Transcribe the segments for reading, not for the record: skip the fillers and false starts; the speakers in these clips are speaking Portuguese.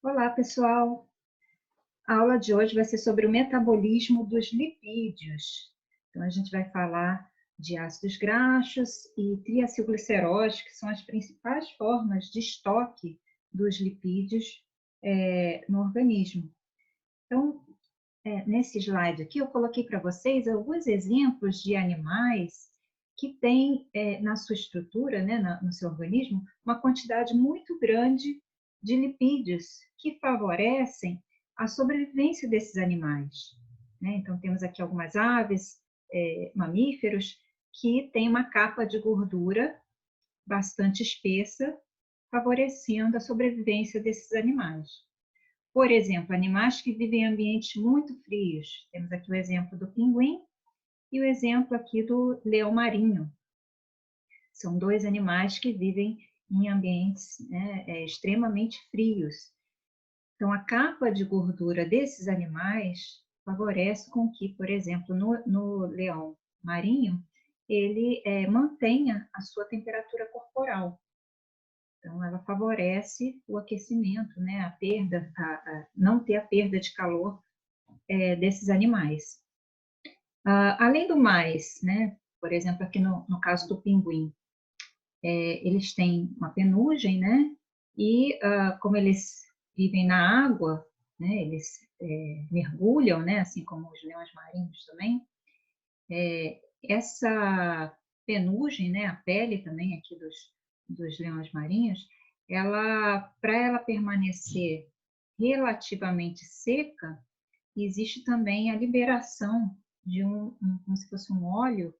Olá, pessoal! A aula de hoje vai ser sobre o metabolismo dos lipídios. Então, a gente vai falar de ácidos graxos e triacilgliceróis, que são as principais formas de estoque dos lipídios no organismo. Então, nesse slide aqui, eu coloquei para vocês alguns exemplos de animais que têm na sua estrutura, né, no seu organismo, uma quantidade muito grande de lipídios que favorecem a sobrevivência desses animais, né? Então, temos aqui algumas aves, mamíferos, que têm uma capa de gordura bastante espessa, favorecendo a sobrevivência desses animais. Por exemplo, animais que vivem em ambientes muito frios. Temos aqui o exemplo do pinguim e o exemplo aqui do leão marinho. São dois animais que vivem em ambientes, né, extremamente frios. Então, a capa de gordura desses animais favorece com que, por exemplo, no leão marinho, ele mantenha a sua temperatura corporal. Então, ela favorece o aquecimento, né, a perda, não ter a perda de calor desses animais. Além do mais, né, por exemplo, aqui no caso do pinguim, eles têm uma penugem, né, e como eles vivem na água, né, eles mergulham, né, assim como os leões marinhos também, essa penugem, né, a pele também aqui dos leões marinhos, para ela permanecer relativamente seca, existe também a liberação de como se fosse um óleo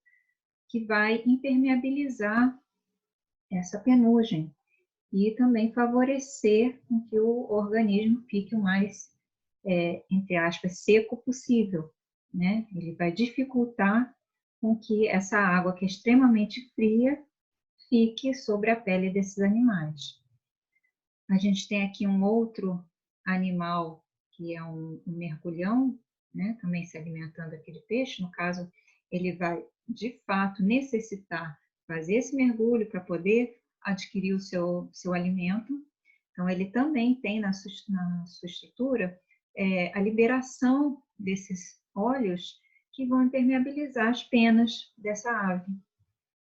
que vai impermeabilizar essa penugem e também favorecer com que o organismo fique o mais, entre aspas, seco possível, né? Ele vai dificultar com que essa água, que é extremamente fria, fique sobre a pele desses animais. A gente tem aqui um outro animal, que é um mergulhão, né? Também se alimentando aqui de peixe. No caso, ele vai, de fato, necessitar fazer esse mergulho para poder adquirir o seu alimento. Então, ele também tem na sua estrutura a liberação desses óleos que vão impermeabilizar as penas dessa ave.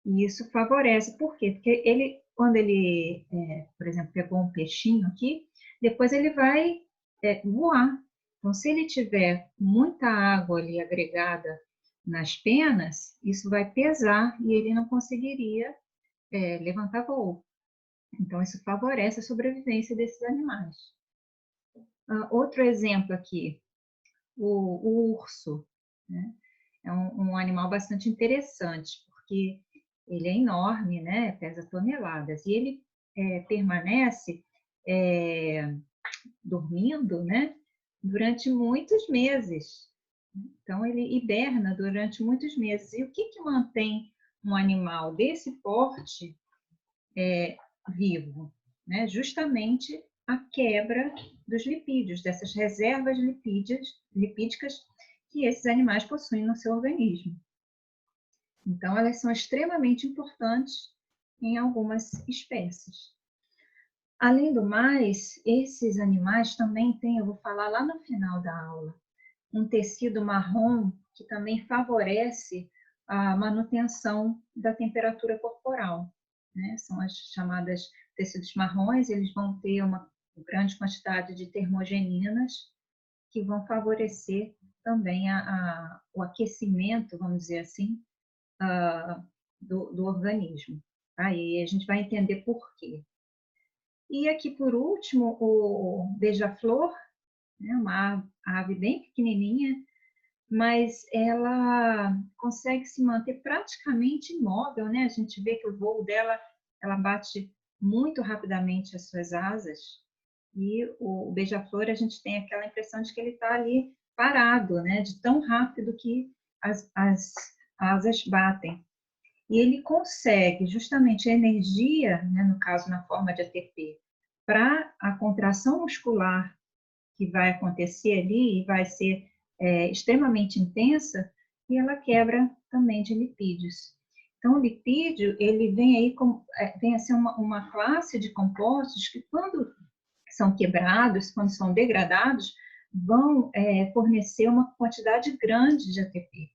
E isso favorece, por quê? Porque ele, quando ele, por exemplo, pegou um peixinho aqui, depois ele vai voar. Então, se ele tiver muita água ali agregada nas penas, isso vai pesar e ele não conseguiria levantar voo. Então, isso favorece a sobrevivência desses animais. Outro exemplo aqui, o urso, né? É um animal bastante interessante, porque ele é enorme, né? Pesa toneladas, e ele permanece dormindo, né? Durante muitos meses. Então, ele hiberna durante muitos meses. E o que mantém um animal desse porte vivo, né? Justamente a quebra dos lipídios, dessas reservas lipídicas que esses animais possuem no seu organismo. Então, elas são extremamente importantes em algumas espécies. Além do mais, esses animais também têm, eu vou falar lá no final da aula, um tecido marrom que também favorece a manutenção da temperatura corporal, né? São as chamadas tecidos marrons, eles vão ter uma grande quantidade de termogeninas que vão favorecer também o aquecimento, vamos dizer assim, do organismo. Aí a gente vai entender por quê. E aqui, por último, o beija-flor, né? Uma ave bem pequenininha, mas ela consegue se manter praticamente imóvel, né? A gente vê que o voo dela, ela bate muito rapidamente as suas asas, e o beija-flor, a gente tem aquela impressão de que ele está ali parado, né? De tão rápido que as asas batem. E ele consegue justamente a energia, né, no caso na forma de ATP, para a contração muscular que vai acontecer ali e vai ser extremamente intensa, e ela quebra também de lipídios. Então, o lipídio, ele vem aí vem a ser uma classe de compostos que, quando são quebrados, quando são degradados, vão fornecer uma quantidade grande de ATP.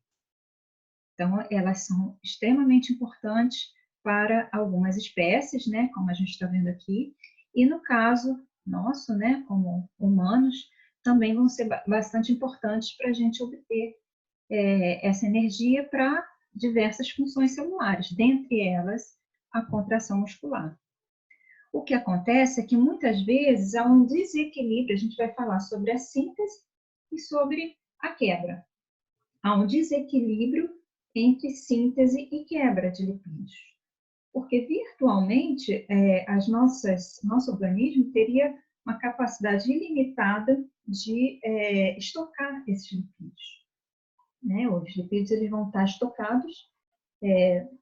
Então, elas são extremamente importantes para algumas espécies, né, como a gente está vendo aqui, e no caso nosso, né, como humanos, também vão ser bastante importantes para a gente obter essa energia para diversas funções celulares, dentre elas a contração muscular. O que acontece é que muitas vezes há um desequilíbrio, a gente vai falar sobre a síntese e sobre a quebra. Há um desequilíbrio entre síntese e quebra de lipídios. Porque virtualmente nosso organismo teria uma capacidade ilimitada de estocar esses lipídios. Né? Os lipídios eles vão estar estocados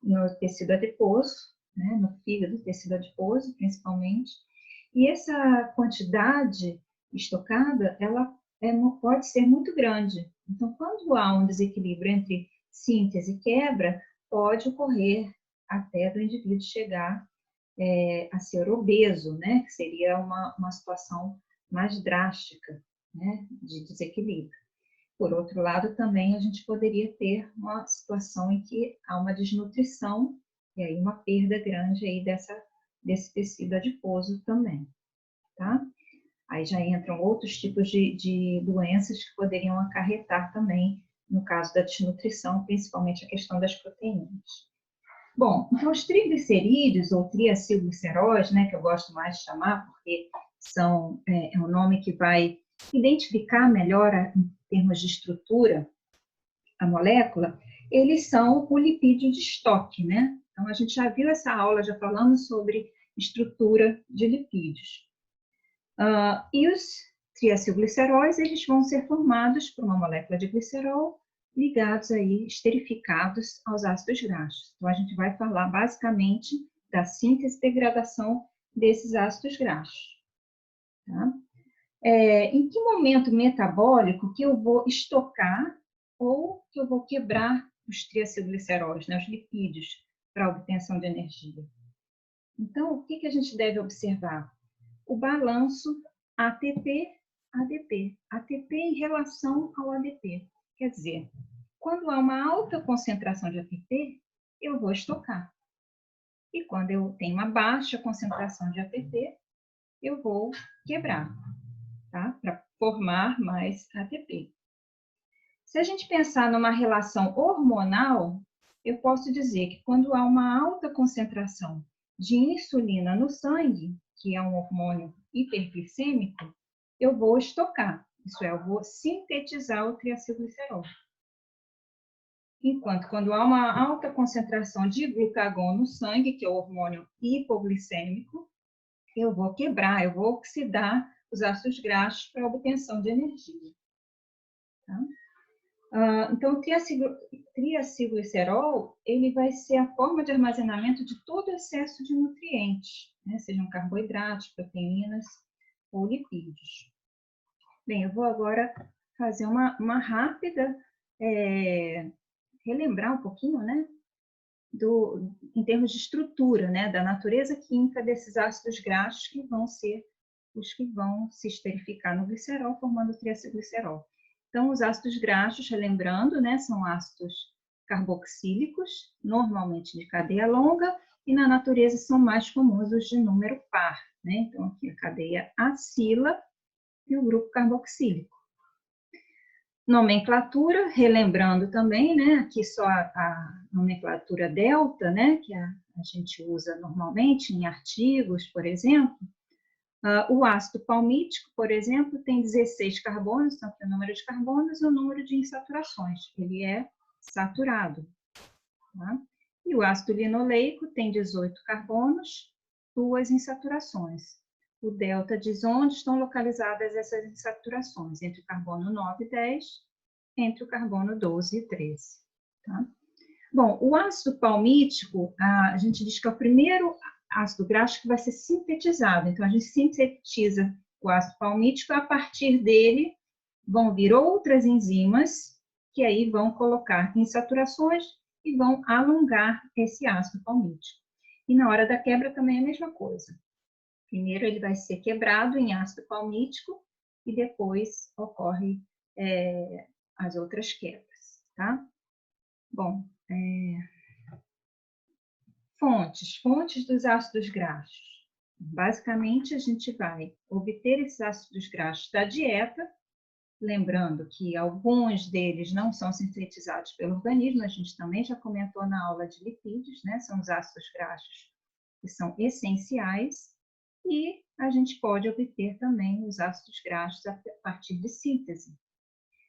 no tecido adiposo, né? No fígado, tecido adiposo, principalmente. E essa quantidade estocada, ela pode ser muito grande. Então, quando há um desequilíbrio entre síntese e quebra, pode ocorrer até do indivíduo chegar a ser obeso, né? Que seria uma situação mais drástica, né? De desequilíbrio. Por outro lado, também a gente poderia ter uma situação em que há uma desnutrição e aí uma perda grande aí desse tecido adiposo também, tá? Aí já entram outros tipos de doenças que poderiam acarretar também, no caso da desnutrição, principalmente a questão das proteínas. Bom, então os triglicerídeos ou triacilgliceróis, né, que eu gosto mais de chamar, porque é um nome que vai identificar melhor, em termos de estrutura, a molécula, eles são o lipídio de estoque, né? Então, a gente já viu essa aula, já falamos sobre estrutura de lipídios. E os triacilgliceróis, eles vão ser formados por uma molécula de glicerol ligados aí, esterificados aos ácidos graxos. Então, a gente vai falar basicamente da síntese e degradação desses ácidos graxos. Tá? Em que momento metabólico que eu vou estocar ou que eu vou quebrar os triacilgliceróis, né, os lipídios, para obtenção de energia? Então, o que a gente deve observar? O balanço ATP-ADP. ATP em relação ao ADP. Quer dizer, quando há uma alta concentração de ATP, eu vou estocar. E quando eu tenho uma baixa concentração de ATP, eu vou quebrar, tá? Para formar mais ATP. Se a gente pensar numa relação hormonal, eu posso dizer que quando há uma alta concentração de insulina no sangue, que é um hormônio hiperglicêmico, eu vou estocar, isso é, eu vou sintetizar o triacilglicerol. Enquanto quando há uma alta concentração de glucagon no sangue, que é o hormônio hipoglicêmico, eu vou quebrar, eu vou oxidar os ácidos graxos para obtenção de energia. Tá? Então, o triacilglicerol, ele vai ser a forma de armazenamento de todo excesso de nutrientes, né? Sejam carboidratos, proteínas ou lipídios. Bem, eu vou agora fazer uma rápida, relembrar um pouquinho, né? Em termos de estrutura, né? Da natureza química desses ácidos graxos que vão ser os que vão se esterificar no glicerol, formando o triacilglicerol. Então, os ácidos graxos, relembrando, né, são ácidos carboxílicos, normalmente de cadeia longa, e na natureza são mais comuns os de número par, né? Então, aqui a cadeia acila e o grupo carboxílico. Nomenclatura, relembrando também, né, aqui só a nomenclatura delta, né, que a gente usa normalmente em artigos, por exemplo. O ácido palmítico, por exemplo, tem 16 carbonos, tanto o número de carbonos e o número de insaturações. Ele é saturado. Tá? E o ácido linoleico tem 18 carbonos, 2 insaturações. O delta diz onde estão localizadas essas insaturações, entre o carbono 9 e 10, entre o carbono 12 e 13. Tá? Bom, o ácido palmítico, a gente diz que é o primeiro ácido graxo que vai ser sintetizado. Então, a gente sintetiza o ácido palmítico, a partir dele vão vir outras enzimas que aí vão colocar insaturações e vão alongar esse ácido palmítico. E na hora da quebra também é a mesma coisa. Primeiro ele vai ser quebrado em ácido palmítico e depois ocorre as outras quebras, tá? Bom, fontes dos ácidos graxos. Basicamente, a gente vai obter esses ácidos graxos da dieta, lembrando que alguns deles não são sintetizados pelo organismo, a gente também já comentou na aula de lipídios, né? São os ácidos graxos que são essenciais, e a gente pode obter também os ácidos graxos a partir de síntese.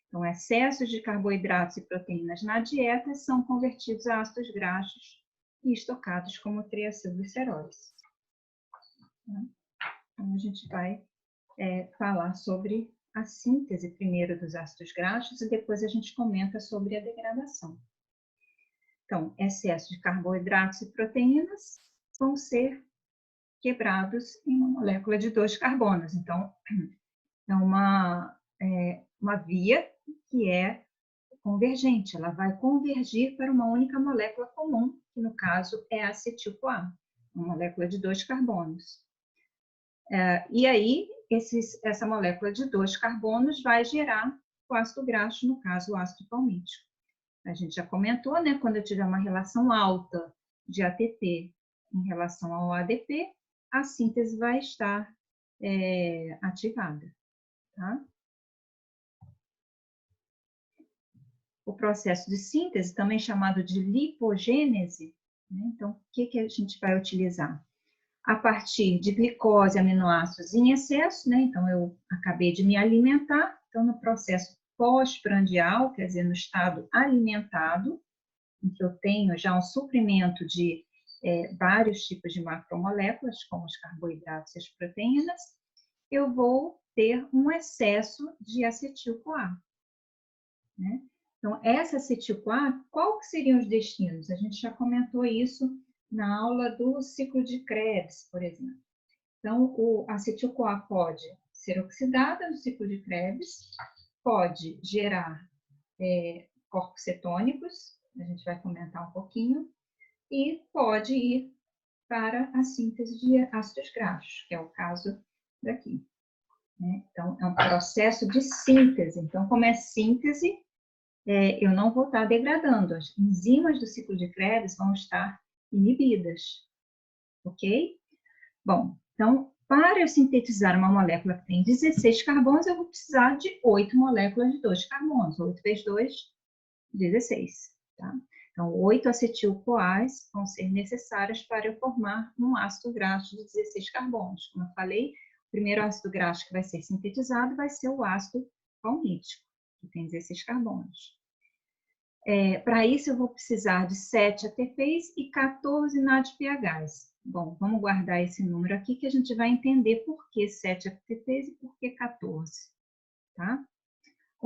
Então, excessos de carboidratos e proteínas na dieta são convertidos a ácidos graxos e estocados como triacilglicerólise. Então, a gente vai falar sobre a síntese primeiro dos ácidos graxos e depois a gente comenta sobre a degradação. Então, excesso de carboidratos e proteínas vão ser quebrados em uma molécula de 2 carbonos. Então, é uma via que é convergente, ela vai convergir para uma única molécula comum, que no caso é a acetil-CoA, uma molécula de 2 carbonos. E aí, essa molécula de 2 carbonos vai gerar o ácido graxo, no caso, o ácido palmítico. A gente já comentou, né? Quando eu tiver uma relação alta de ATP em relação ao ADP, a síntese vai estar ativada, tá? O processo de síntese, também chamado de lipogênese, né? Então, o que a gente vai utilizar? A partir de glicose e aminoácidos em excesso, né? Então, eu acabei de me alimentar, então, no processo pós-prandial, quer dizer, no estado alimentado, em que eu tenho já um suprimento de vários tipos de macromoléculas, como os carboidratos e as proteínas, eu vou ter um excesso de acetil-CoA, né? Então, essa acetil-CoA, qual que seriam os destinos? A gente já comentou isso na aula do ciclo de Krebs, por exemplo. Então, o acetil-CoA pode ser oxidada no ciclo de Krebs, pode gerar corpos cetônicos, a gente vai comentar um pouquinho, e pode ir para a síntese de ácidos graxos, que é o caso daqui, né? Então, é um processo de síntese. Então, como é síntese, eu não vou estar degradando. As enzimas do ciclo de Krebs vão estar inibidas, ok? Bom, então, para eu sintetizar uma molécula que tem 16 carbonos, eu vou precisar de 8 moléculas de 2 carbonos. 8 vezes 2, 16, tá? Então, 8 acetil-CoAs vão ser necessárias para eu formar um ácido graxo de 16 carbonos. Como eu falei, o primeiro ácido graxo que vai ser sintetizado vai ser o ácido palmítico, que tem 16 carbonos. Para isso, eu vou precisar de 7 ATPs e 14 NADPHs. Bom, vamos guardar esse número aqui que a gente vai entender por que 7 ATPs e por que 14, tá?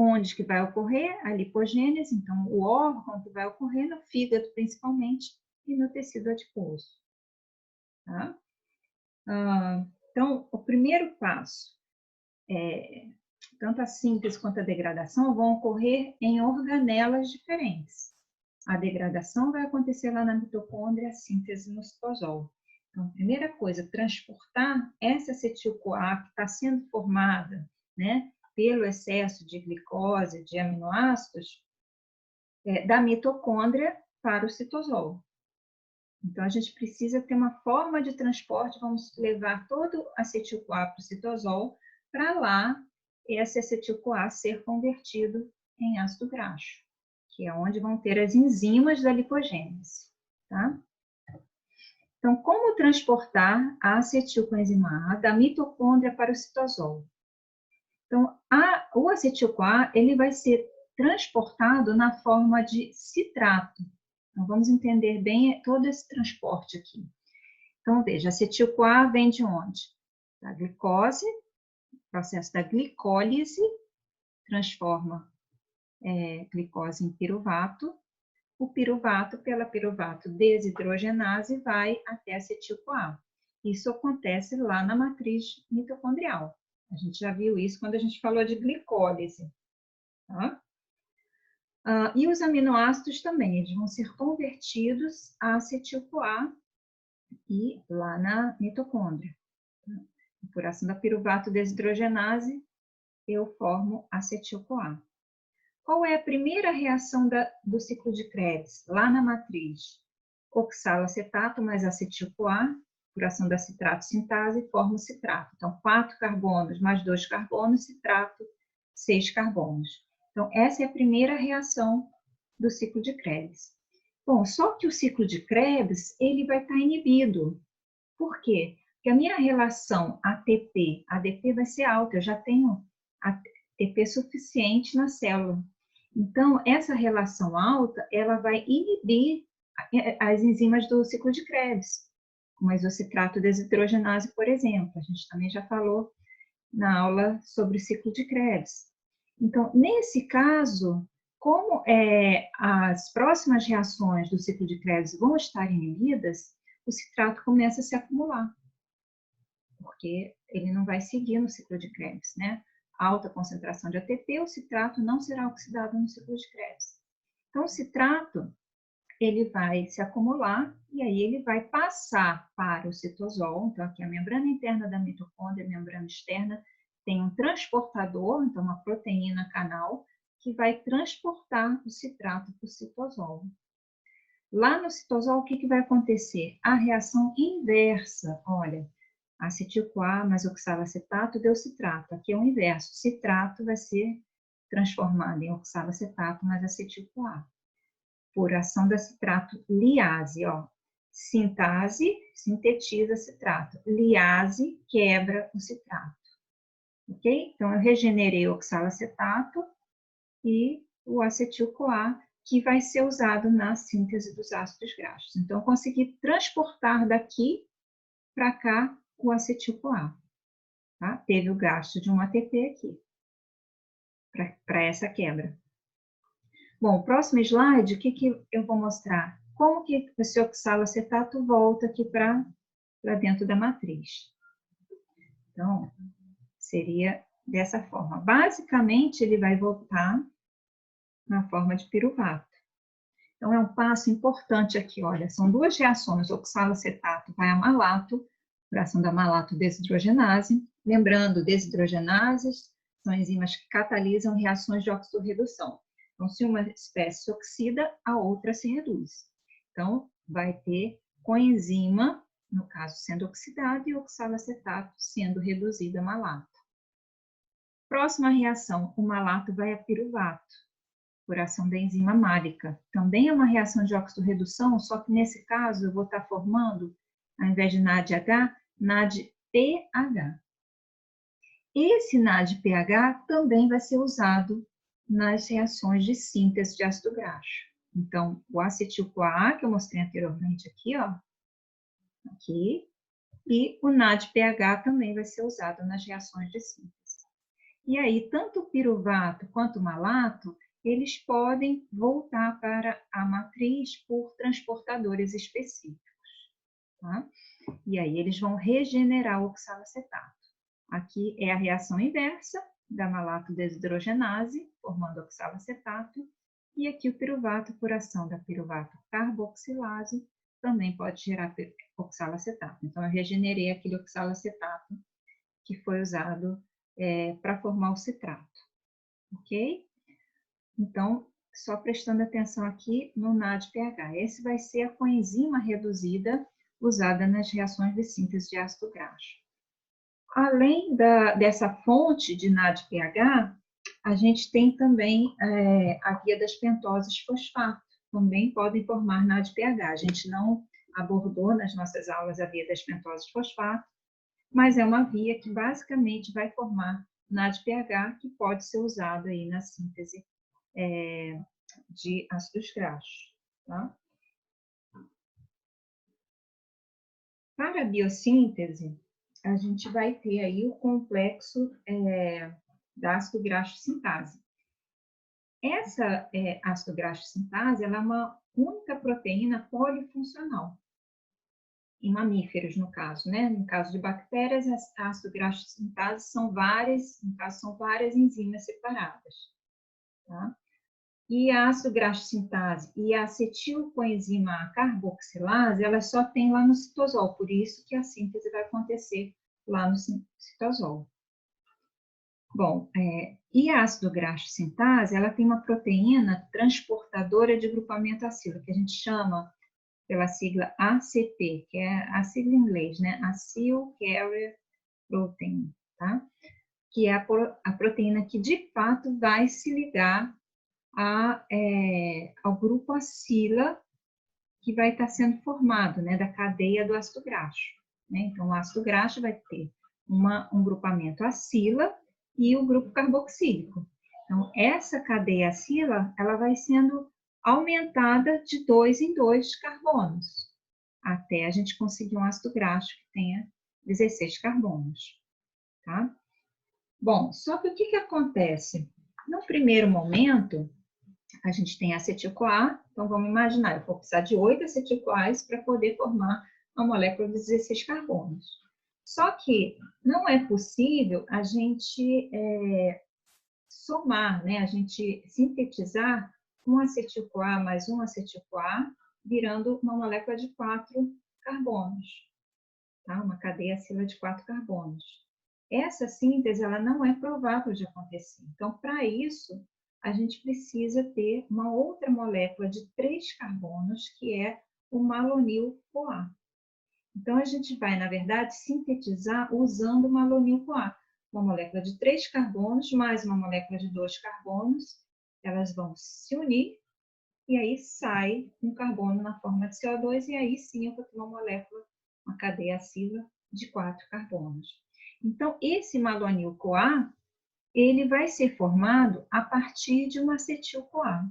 Onde que vai ocorrer a lipogênese? Então, o órgão que vai ocorrer no fígado, principalmente, e no tecido adiposo, tá? Então, o primeiro passo, tanto a síntese quanto a degradação vão ocorrer em organelas diferentes. A degradação vai acontecer lá na mitocôndria, a síntese no citosol. Então, a primeira coisa, transportar essa acetil-CoA que está sendo formada, né, pelo excesso de glicose, de aminoácidos, da mitocôndria para o citosol. Então, a gente precisa ter uma forma de transporte, vamos levar todo o acetil-CoA para o citosol, para lá esse acetil-CoA ser convertido em ácido graxo, que é onde vão ter as enzimas da lipogênese, tá? Então, como transportar a acetilcoenzima A da mitocôndria para o citosol? Então, o acetil-CoA, ele vai ser transportado na forma de citrato. Então, vamos entender bem todo esse transporte aqui. Então, veja, acetil-CoA vem de onde? Da glicose, processo da glicólise, transforma glicose em piruvato. O piruvato, pela piruvato desidrogenase, vai até acetil-CoA. Isso acontece lá na matriz mitocondrial. A gente já viu isso quando a gente falou de glicólise, tá? E os aminoácidos também, eles vão ser convertidos a acetil-CoA e lá na mitocôndria. Por ação da piruvato desidrogenase, eu formo acetil-CoA. Qual é a primeira reação do ciclo de Krebs? Lá na matriz, oxalacetato mais acetil-CoA, por ação da citrato sintase, forma o citrato. Então, 4 carbonos mais 2 carbonos, citrato, 6 carbonos. Então, essa é a primeira reação do ciclo de Krebs. Bom, só que o ciclo de Krebs, ele vai estar inibido. Por quê? Porque a minha relação ATP-ADP vai ser alta, eu já tenho ATP suficiente na célula. Então, essa relação alta, ela vai inibir as enzimas do ciclo de Krebs, como a isocitrato desidrogenase, por exemplo. A gente também já falou na aula sobre o ciclo de Krebs. Então, nesse caso, como as próximas reações do ciclo de Krebs vão estar inibidas, o citrato começa a se acumular, porque ele não vai seguir no ciclo de Krebs, né? Alta concentração de ATP, o citrato não será oxidado no ciclo de Krebs. Então, o citrato, ele vai se acumular e aí ele vai passar para o citosol. Então, aqui a membrana interna da mitocôndria, a membrana externa, tem um transportador, então uma proteína canal, que vai transportar o citrato para o citosol. Lá no citosol, o que vai acontecer? A reação inversa. Olha, acetil-CoA mais oxalacetato deu citrato. Aqui é o inverso. Citrato vai ser transformado em oxalacetato mais acetil-CoA. Por ação da citrato liase, ó. Sintase sintetiza citrato. Liase quebra o citrato. Ok? Então, eu regenerei o oxalacetato e o acetil-CoA, que vai ser usado na síntese dos ácidos graxos. Então, eu consegui transportar daqui para cá o acetil-CoA. Tá? Teve o gasto de um ATP aqui, para essa quebra. Bom, o próximo slide, o que eu vou mostrar? Como que esse oxalacetato volta aqui para dentro da matriz. Então, seria dessa forma. Basicamente, ele vai voltar na forma de piruvato. Então, é um passo importante aqui, olha, são duas reações, oxalacetato vai a malato, por ação da malato desidrogenase. Lembrando, desidrogenases são enzimas que catalisam reações de oxidorredução. Então, se uma espécie se oxida, a outra se reduz. Então, vai ter coenzima, no caso sendo oxidado, e oxalacetato sendo reduzido a malato. Próxima reação, o malato vai a piruvato, por ação da enzima málica. Também é uma reação de oxidorredução, só que nesse caso eu vou estar formando, ao invés de NADH, NADPH. Esse NADPH também vai ser usado nas reações de síntese de ácido graxo. Então, o acetil-CoA, que eu mostrei anteriormente aqui, ó, aqui, e o NADPH também vai ser usado nas reações de síntese. E aí, tanto o piruvato quanto o malato, eles podem voltar para a matriz por transportadores específicos, tá? E aí, eles vão regenerar o oxalacetato. Aqui é a reação inversa da malato desidrogenase, formando oxalacetato, e aqui o piruvato, por ação da piruvato carboxilase, também pode gerar oxalacetato. Então, eu regenerei aquele oxalacetato que foi usado para formar o citrato, ok? Então, só prestando atenção aqui no NADPH. Esse vai ser a coenzima reduzida usada nas reações de síntese de ácido graxo. Além dessa fonte de NADPH, a gente tem também a via das pentoses fosfato, também podem formar NADPH. A gente não abordou nas nossas aulas a via das pentoses fosfato, mas é uma via que basicamente vai formar NADPH, que pode ser usado aí na síntese de ácidos graxos. Tá? Para a biossíntese, a gente vai ter aí o complexo da ácido graxo sintase. Essa ácido graxo sintase, ela é uma única proteína polifuncional. Em mamíferos, no caso, né? No caso de bactérias, a ácido graxo sintase são várias, no caso, são várias enzimas separadas, tá? E a ácido graxo sintase e a acetilcoenzima carboxilase, elas só tem lá no citosol, por isso que a síntese vai acontecer lá no citosol. Bom, e a ácido graxo sintase, ela tem uma proteína transportadora de grupamento acilo, que a gente chama pela sigla ACP, que é a sigla em inglês, né? Acyl Carrier Protein, tá? Que é a proteína que, de fato, vai se ligar ao grupo acila que vai estar sendo formado, né? Da cadeia do ácido graxo, né? Então, o ácido graxo vai ter um grupamento acila e o grupo carboxílico. Então, essa cadeia acila, ela vai sendo aumentada de 2 em 2 carbonos, até a gente conseguir um ácido graxo que tenha 16 carbonos, tá? Bom, só que o que acontece? No primeiro momento, a gente tem acetil-CoA, então vamos imaginar, eu vou precisar de 8 acetil-CoAs para poder formar uma molécula de 16 carbonos. Só que não é possível a gente somar, né? A gente sintetizar um acetil-CoA mais um acetil-CoA, virando uma molécula de 4 carbonos, tá? Uma cadeia acila de 4 carbonos. Essa síntese, ela não é provável de acontecer. Então, para isso, a gente precisa ter uma outra molécula de 3 carbonos, que é o malonil-CoA. Então, a gente vai, na verdade, sintetizar usando o malonil-CoA. Uma molécula de 3 carbonos mais uma molécula de 2 carbonos, elas vão se unir e aí sai um carbono na forma de CO2 e aí sim eu vou ter uma molécula, uma cadeia acila de 4 carbonos. Então, esse malonil-CoA, ele vai ser formado a partir de um acetil-CoA.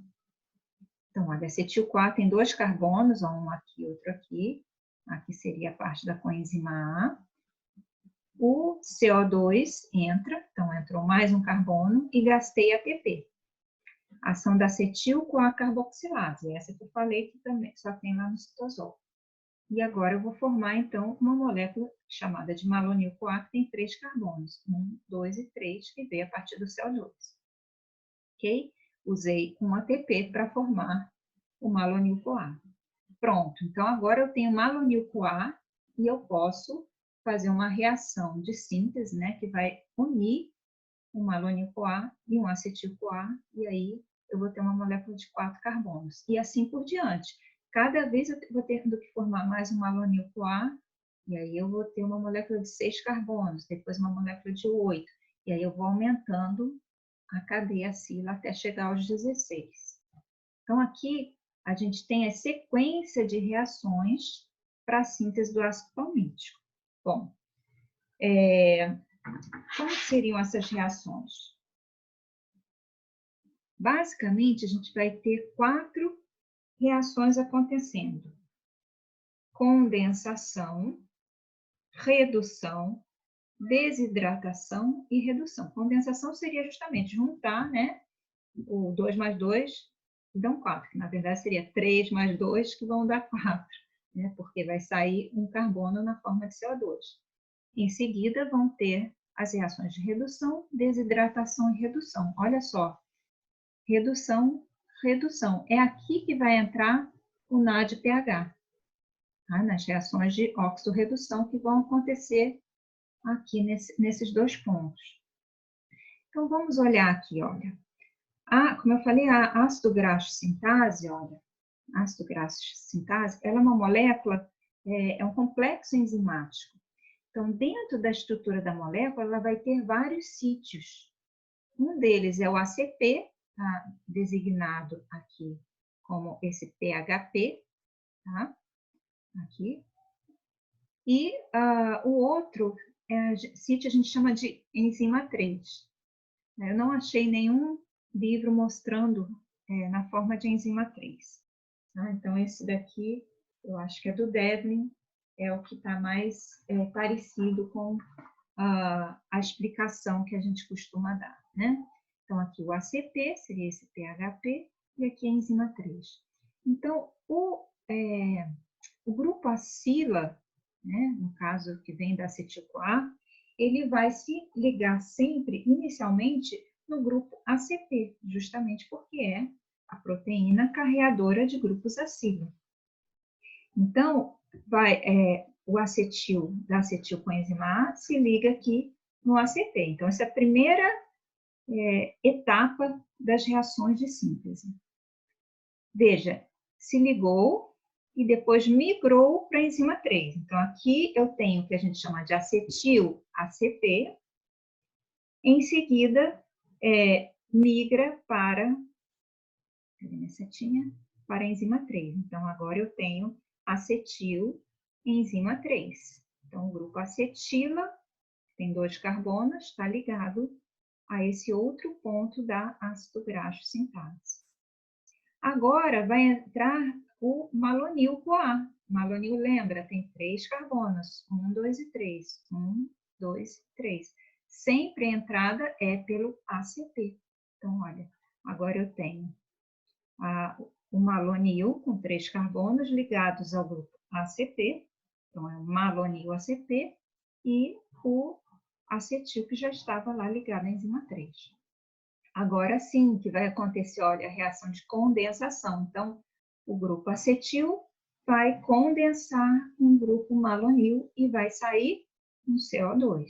Então, olha, acetil-CoA tem 2 carbonos, um aqui, outro aqui. Aqui seria a parte da coenzima A. O CO2 entra, então entrou mais um carbono e gastei ATP. Ação da acetil-CoA carboxilase, essa que eu falei que também só tem lá no citosol. E agora eu vou formar, então, uma molécula chamada de malonil-CoA, que tem 3 carbonos, 1, 2 e 3, que veio a partir do CO2. Ok? Usei um ATP para formar o malonil-CoA. Pronto, então agora eu tenho malonil-CoA e eu posso fazer uma reação de síntese, né, que vai unir um malonil-CoA e um acetil-CoA, e aí eu vou ter uma molécula de 4 carbonos. E assim por diante. Cada vez eu vou tendo que formar mais um malonil-CoA, e aí eu vou ter uma molécula de 6 carbonos, depois uma molécula de 8, e aí eu vou aumentando a cadeia acila até chegar aos 16. Então, aqui a gente tem a sequência de reações para a síntese do ácido palmítico. Bom, como seriam essas reações? Basicamente, a gente vai ter 4 reações acontecendo: condensação, redução, desidratação e redução. Condensação seria justamente juntar, né, o 2 mais 2 dão 4, que na verdade seria 3 mais 2 que vão dar 4, né, porque vai sair um carbono na forma de CO2. Em seguida, vão ter as reações de redução, desidratação e redução. Olha só, redução, redução. É aqui que vai entrar o NADPH, tá? Nas reações de oxidorredução que vão acontecer aqui nesses 2 pontos. Então, vamos olhar aqui, olha. Como eu falei, a ácido graxo sintase, olha, ácido graxo sintase, ela é uma molécula, é um complexo enzimático. Então, dentro da estrutura da molécula, ela vai ter vários sítios. Um deles é o ACP, tá designado aqui como esse PHP, tá? Aqui. E o outro sítio a gente chama de enzima 3. Eu não achei nenhum livro mostrando na forma de enzima 3. Tá? Então, esse daqui, eu acho que é do Devlin, é o que está mais parecido com a explicação que a gente costuma dar, né? Então, aqui o ACP seria esse PHP e aqui a enzima 3. Então, o grupo acila, né, no caso que vem da acetil-CoA, ele vai se ligar sempre, inicialmente, no grupo ACP, justamente porque é a proteína carreadora de grupos acilo. Então, o acetil da acetilcoenzima A se liga aqui no ACP. Então, essa é a primeira etapa das reações de síntese. Veja, se ligou e depois migrou para a enzima 3. Então, aqui eu tenho o que a gente chama de acetil-ACP. Em seguida, migra para, cadê minha setinha? Para a enzima 3. Então, agora eu tenho acetil enzima 3. Então, o grupo acetila, tem 2 carbonos, está ligado a esse outro ponto da ácido graxo sintase. Agora vai entrar o malonil-CoA. Malonil, lembra, tem 3 carbonos, 1, 2 e 3. 1, 2 e 3. Sempre a entrada é pelo ACP. Então, olha, agora eu tenho o malonil com 3 carbonos ligados ao grupo ACP. Então, é o malonil-ACP e o acetil que já estava lá ligado à enzima 3. Agora sim que vai acontecer, olha, a reação de condensação. Então, o grupo acetil vai condensar um grupo malonil e vai sair um CO2.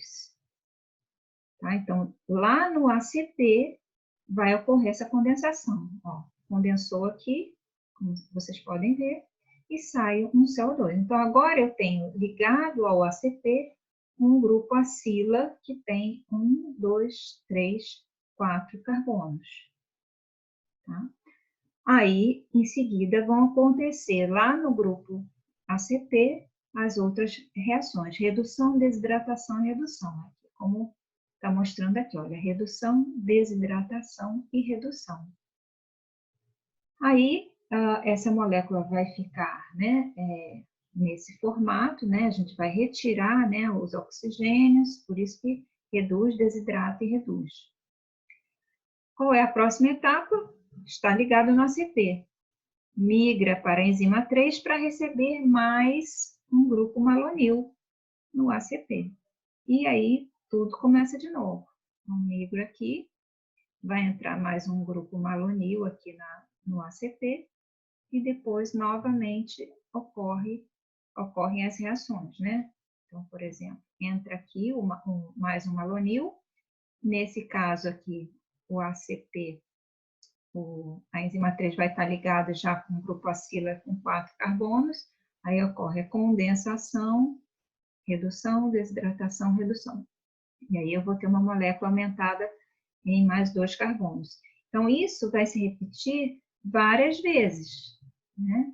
Tá? Então, lá no ACP vai ocorrer essa condensação. Ó, condensou aqui, como vocês podem ver, e sai um CO2. Então, agora eu tenho ligado ao ACP um grupo acila que tem 1, 2, 3, 4 carbonos. Tá? Aí, em seguida, vão acontecer lá no grupo ACP as outras reações, redução, desidratação e redução. Como está mostrando aqui, olha, redução, desidratação e redução. Aí, essa molécula vai ficar, né, nesse formato, né, a gente vai retirar, né, os oxigênios, por isso que reduz, desidrata e reduz. Qual é a próxima etapa? Está ligado no ACP. Migra para a enzima 3 para receber mais um grupo malonil no ACP. E aí, tudo começa de novo. Então, migra aqui, vai entrar mais um grupo malonil aqui no ACP, e depois, novamente, ocorrem as reações, né? Então, por exemplo, entra aqui mais um malonil. Nesse caso aqui, o ACP, a enzima 3 vai estar ligada já com o grupo acila com 4 carbonos. Aí ocorre a condensação, redução, desidratação, redução. E aí eu vou ter uma molécula aumentada em mais 2 carbonos. Então, isso vai se repetir várias vezes, né?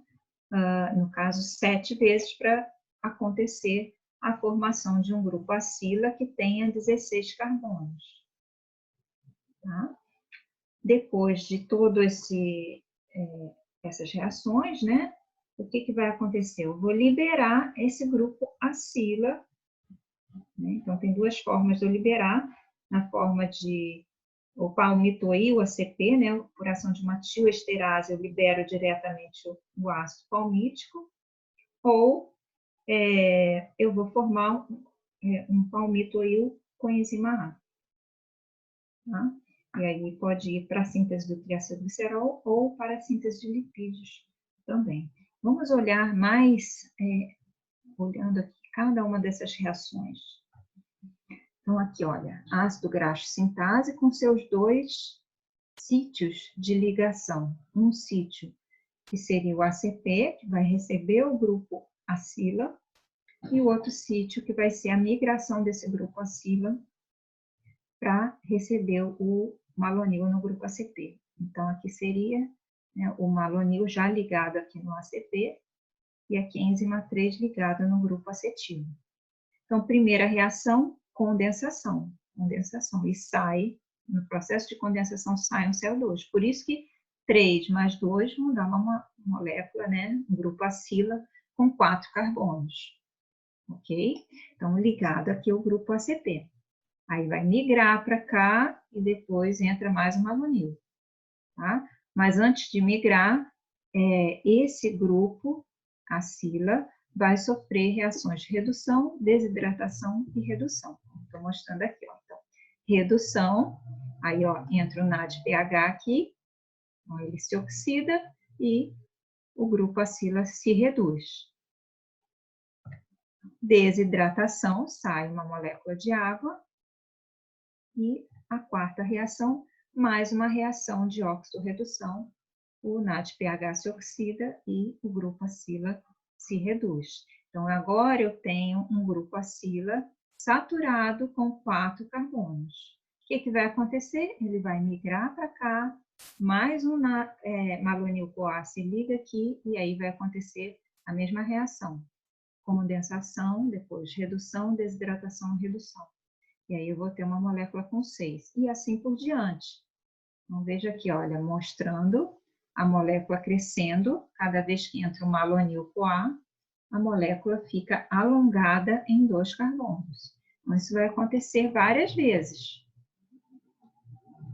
No caso, 7 vezes para acontecer a formação de um grupo acila que tenha 16 carbonos. Tá? Depois de todas essas reações, né? O que vai acontecer? Eu vou liberar esse grupo acila, né? Então, tem 2 formas de eu liberar, na forma de o palmitoil, ACP, né? Por ação de uma tioesterase, eu libero diretamente o ácido palmítico, ou eu vou formar um palmitoil com enzima A. Tá? E aí pode ir para a síntese do triacilglicerol ou para a síntese de lipídios também. Vamos olhar mais, olhando aqui cada uma dessas reações. Então, aqui, olha, ácido graxo sintase com seus 2 sítios de ligação. Um sítio que seria o ACP, que vai receber o grupo acila, e o outro sítio que vai ser a migração desse grupo acila para receber o malonil no grupo ACP. Então, aqui seria, né, o malonil já ligado aqui no ACP e aqui a enzima 3 ligada no grupo acetil. Então, primeira reação, condensação. E sai, no processo de condensação, sai um CO2. Por isso que 3 mais 2 vão dar uma molécula, né, um grupo acila com 4 carbonos. Ok? Então, ligado aqui o grupo ACP. Aí vai migrar para cá e depois entra mais um malonil. Tá? Mas antes de migrar, esse grupo acila vai sofrer reações de redução, desidratação e redução. Estou mostrando aqui, ó. Então, redução, aí ó, entra o NADPH aqui, então ele se oxida e o grupo acila se reduz. Desidratação, sai uma molécula de água. E a quarta reação, mais uma reação de óxido-redução, o NADPH se oxida e o grupo acila se reduz. Então, agora eu tenho um grupo acila saturado com 4 carbonos. O que vai acontecer? Ele vai migrar para cá, mais um malonil-CoA se liga aqui, e aí vai acontecer a mesma reação. Condensação, depois redução, desidratação, redução. E aí eu vou ter uma molécula com 6. E assim por diante. Então, veja aqui, olha, mostrando a molécula crescendo. Cada vez que entra um malonil-CoA, a molécula fica alongada em 2 carbonos. Então, isso vai acontecer várias vezes.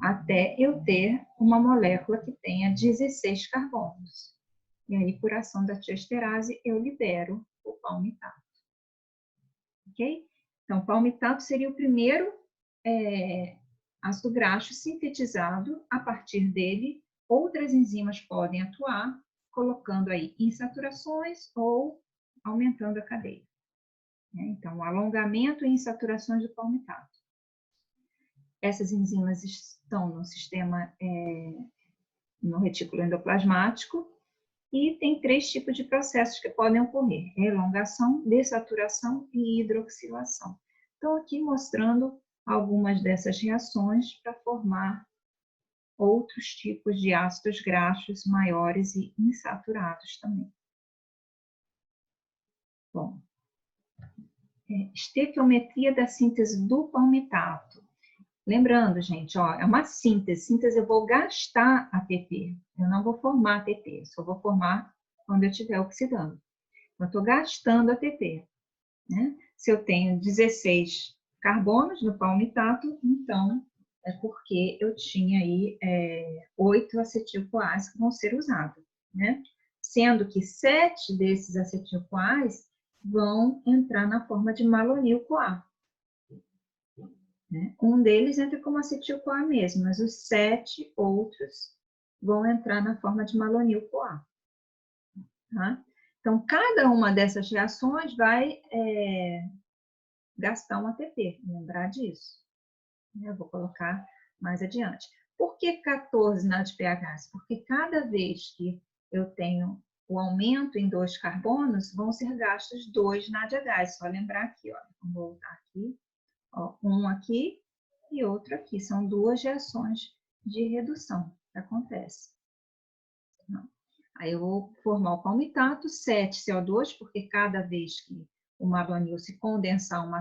Até eu ter uma molécula que tenha 16 carbonos. E aí, por ação da tioesterase, eu libero o palmitato. Ok? Então, palmitato seria o primeiro ácido graxo sintetizado. A partir dele, outras enzimas podem atuar, colocando aí insaturações ou aumentando a cadeia. Então, o alongamento e insaturações do palmitato. Essas enzimas estão no sistema, no retículo endoplasmático, e tem 3 tipos de processos que podem ocorrer: elongação, dessaturação e hidroxilação. Estou aqui mostrando algumas dessas reações para formar outros tipos de ácidos graxos maiores e insaturados também. Bom, estequiometria da síntese do palmitato. Lembrando, gente, ó, é uma síntese. Síntese eu vou gastar ATP. Eu não vou formar ATP, só vou formar quando eu estiver oxidando. Eu estou gastando ATP. Né? Se eu tenho 16 carbonos no palmitato, então é porque eu tinha aí 8 acetil-CoAs que vão ser usados. Né? Sendo que 7 desses acetil-CoAs vão entrar na forma de malonil-CoA. Um deles entra como acetil-CoA mesmo, mas os 7 outros vão entrar na forma de malonil-CoA. Tá? Então, cada uma dessas reações vai gastar um ATP, lembrar disso. Eu vou colocar mais adiante. Por que 14 NADPHs? Porque cada vez que eu tenho o aumento em 2 carbonos, vão ser gastos 2 NADHs. Só lembrar aqui, ó. Vamos voltar aqui. Ó, um aqui e outro aqui. São 2 reações de redução que acontece. Aí eu vou formar o palmitato, 7CO2, porque cada vez que o malonil se condensar uma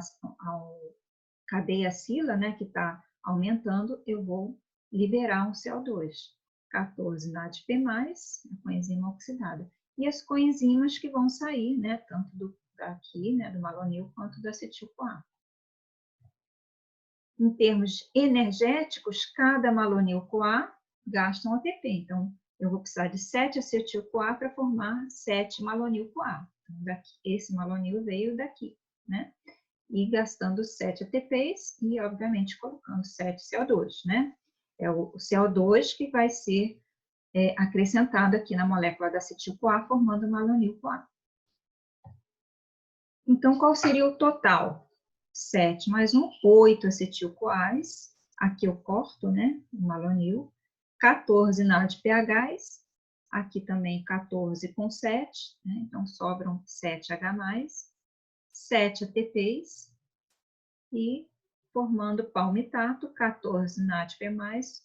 cadeia acila, né, que está aumentando, eu vou liberar um CO2. 14 NADP+, a coenzima oxidada. E as coenzimas que vão sair, né, tanto daqui, né, do malonil, quanto do acetil-CoA. Em termos energéticos, cada malonil-CoA gasta um ATP. Então, eu vou precisar de 7 acetil-CoA para formar 7 malonil-CoA. Então, esse malonil veio daqui, né? E gastando 7 ATPs e, obviamente, colocando 7 CO2, né? É o CO2 que vai ser acrescentado aqui na molécula da acetil-CoA, formando o malonil-CoA. Então, qual seria o total? 7 mais 1, 8 acetil-CoAs. Aqui eu corto, né? O malonil. 14 NADPHs. Aqui também 14 com 7, né? Então sobram 7H+, 7 ATPs. E formando palmitato, 14 NADP+,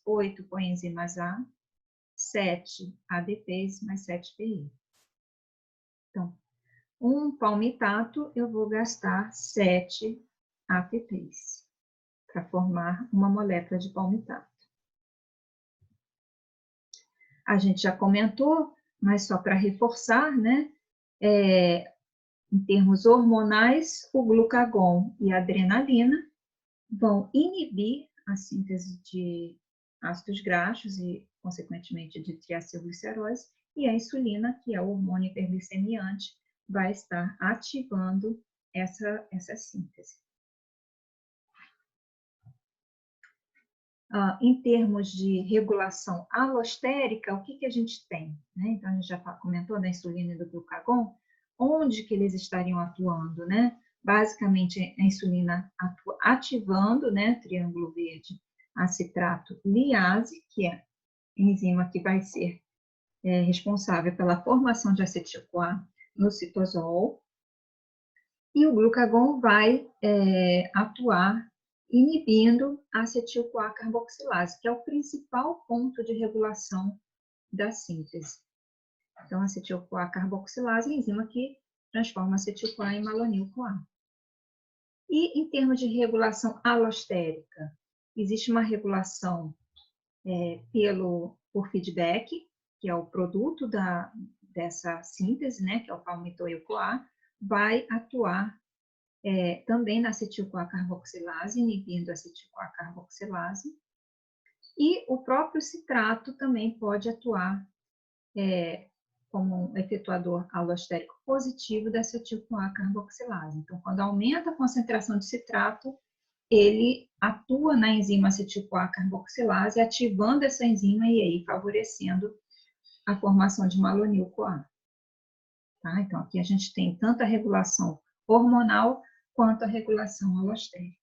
8 coenzimas A, 7 ADPs mais 7 PI. Então, um palmitato eu vou gastar 7 ATPs para formar uma molécula de palmitato. A gente já comentou, mas só para reforçar, né? Em termos hormonais, o glucagon e a adrenalina vão inibir a síntese de ácidos graxos e, consequentemente, de triacilglicerose, e a insulina, que é o hormônio hiperglicemiante, vai estar ativando essa síntese. Em termos de regulação alostérica, o que a gente tem? Né? Então, a gente já comentou da insulina e do glucagon, onde que eles estariam atuando, né? basicamente a insulina atua ativando, né, triângulo verde, a citrato liase, que é a enzima que vai ser responsável pela formação de acetil-CoA no citosol, e o glucagon vai atuar inibindo a acetil-CoA carboxilase, que é o principal ponto de regulação da síntese. Então, a acetil-CoA carboxilase é a enzima que transforma acetil-CoA em malonil-CoA. E em termos de regulação alostérica, existe uma regulação por feedback, que é o produto dessa síntese, né, que é o palmitoil e o CoA, vai atuar também na acetil-CoA carboxilase, inibindo a acetil-CoA carboxilase. E o próprio citrato também pode atuar como um efetuador alostérico positivo da acetil-CoA carboxilase. Então, quando aumenta a concentração de citrato, ele atua na enzima acetil-CoA carboxilase, ativando essa enzima e aí favorecendo a formação de malonil-CoA. Tá? Então, aqui a gente tem tanto a regulação hormonal quanto a regulação alostérica.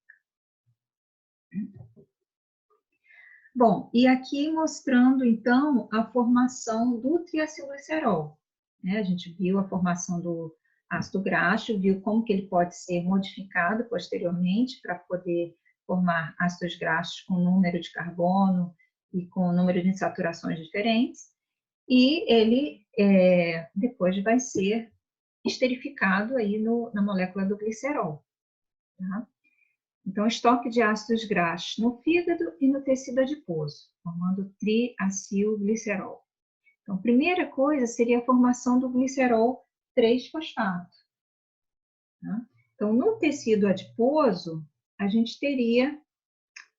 Bom, e aqui mostrando, então, a formação do triacilglicerol. A gente viu a formação do ácido graxo, viu como que ele pode ser modificado posteriormente para poder formar ácidos graxos com número de carbono e com número de insaturações diferentes. E ele depois vai ser esterificado aí na molécula do glicerol. Tá? Então, estoque de ácidos graxos no fígado e no tecido adiposo, formando triacilglicerol. Então, a primeira coisa seria a formação do glicerol 3-fosfato. Tá? Então, no tecido adiposo, a gente teria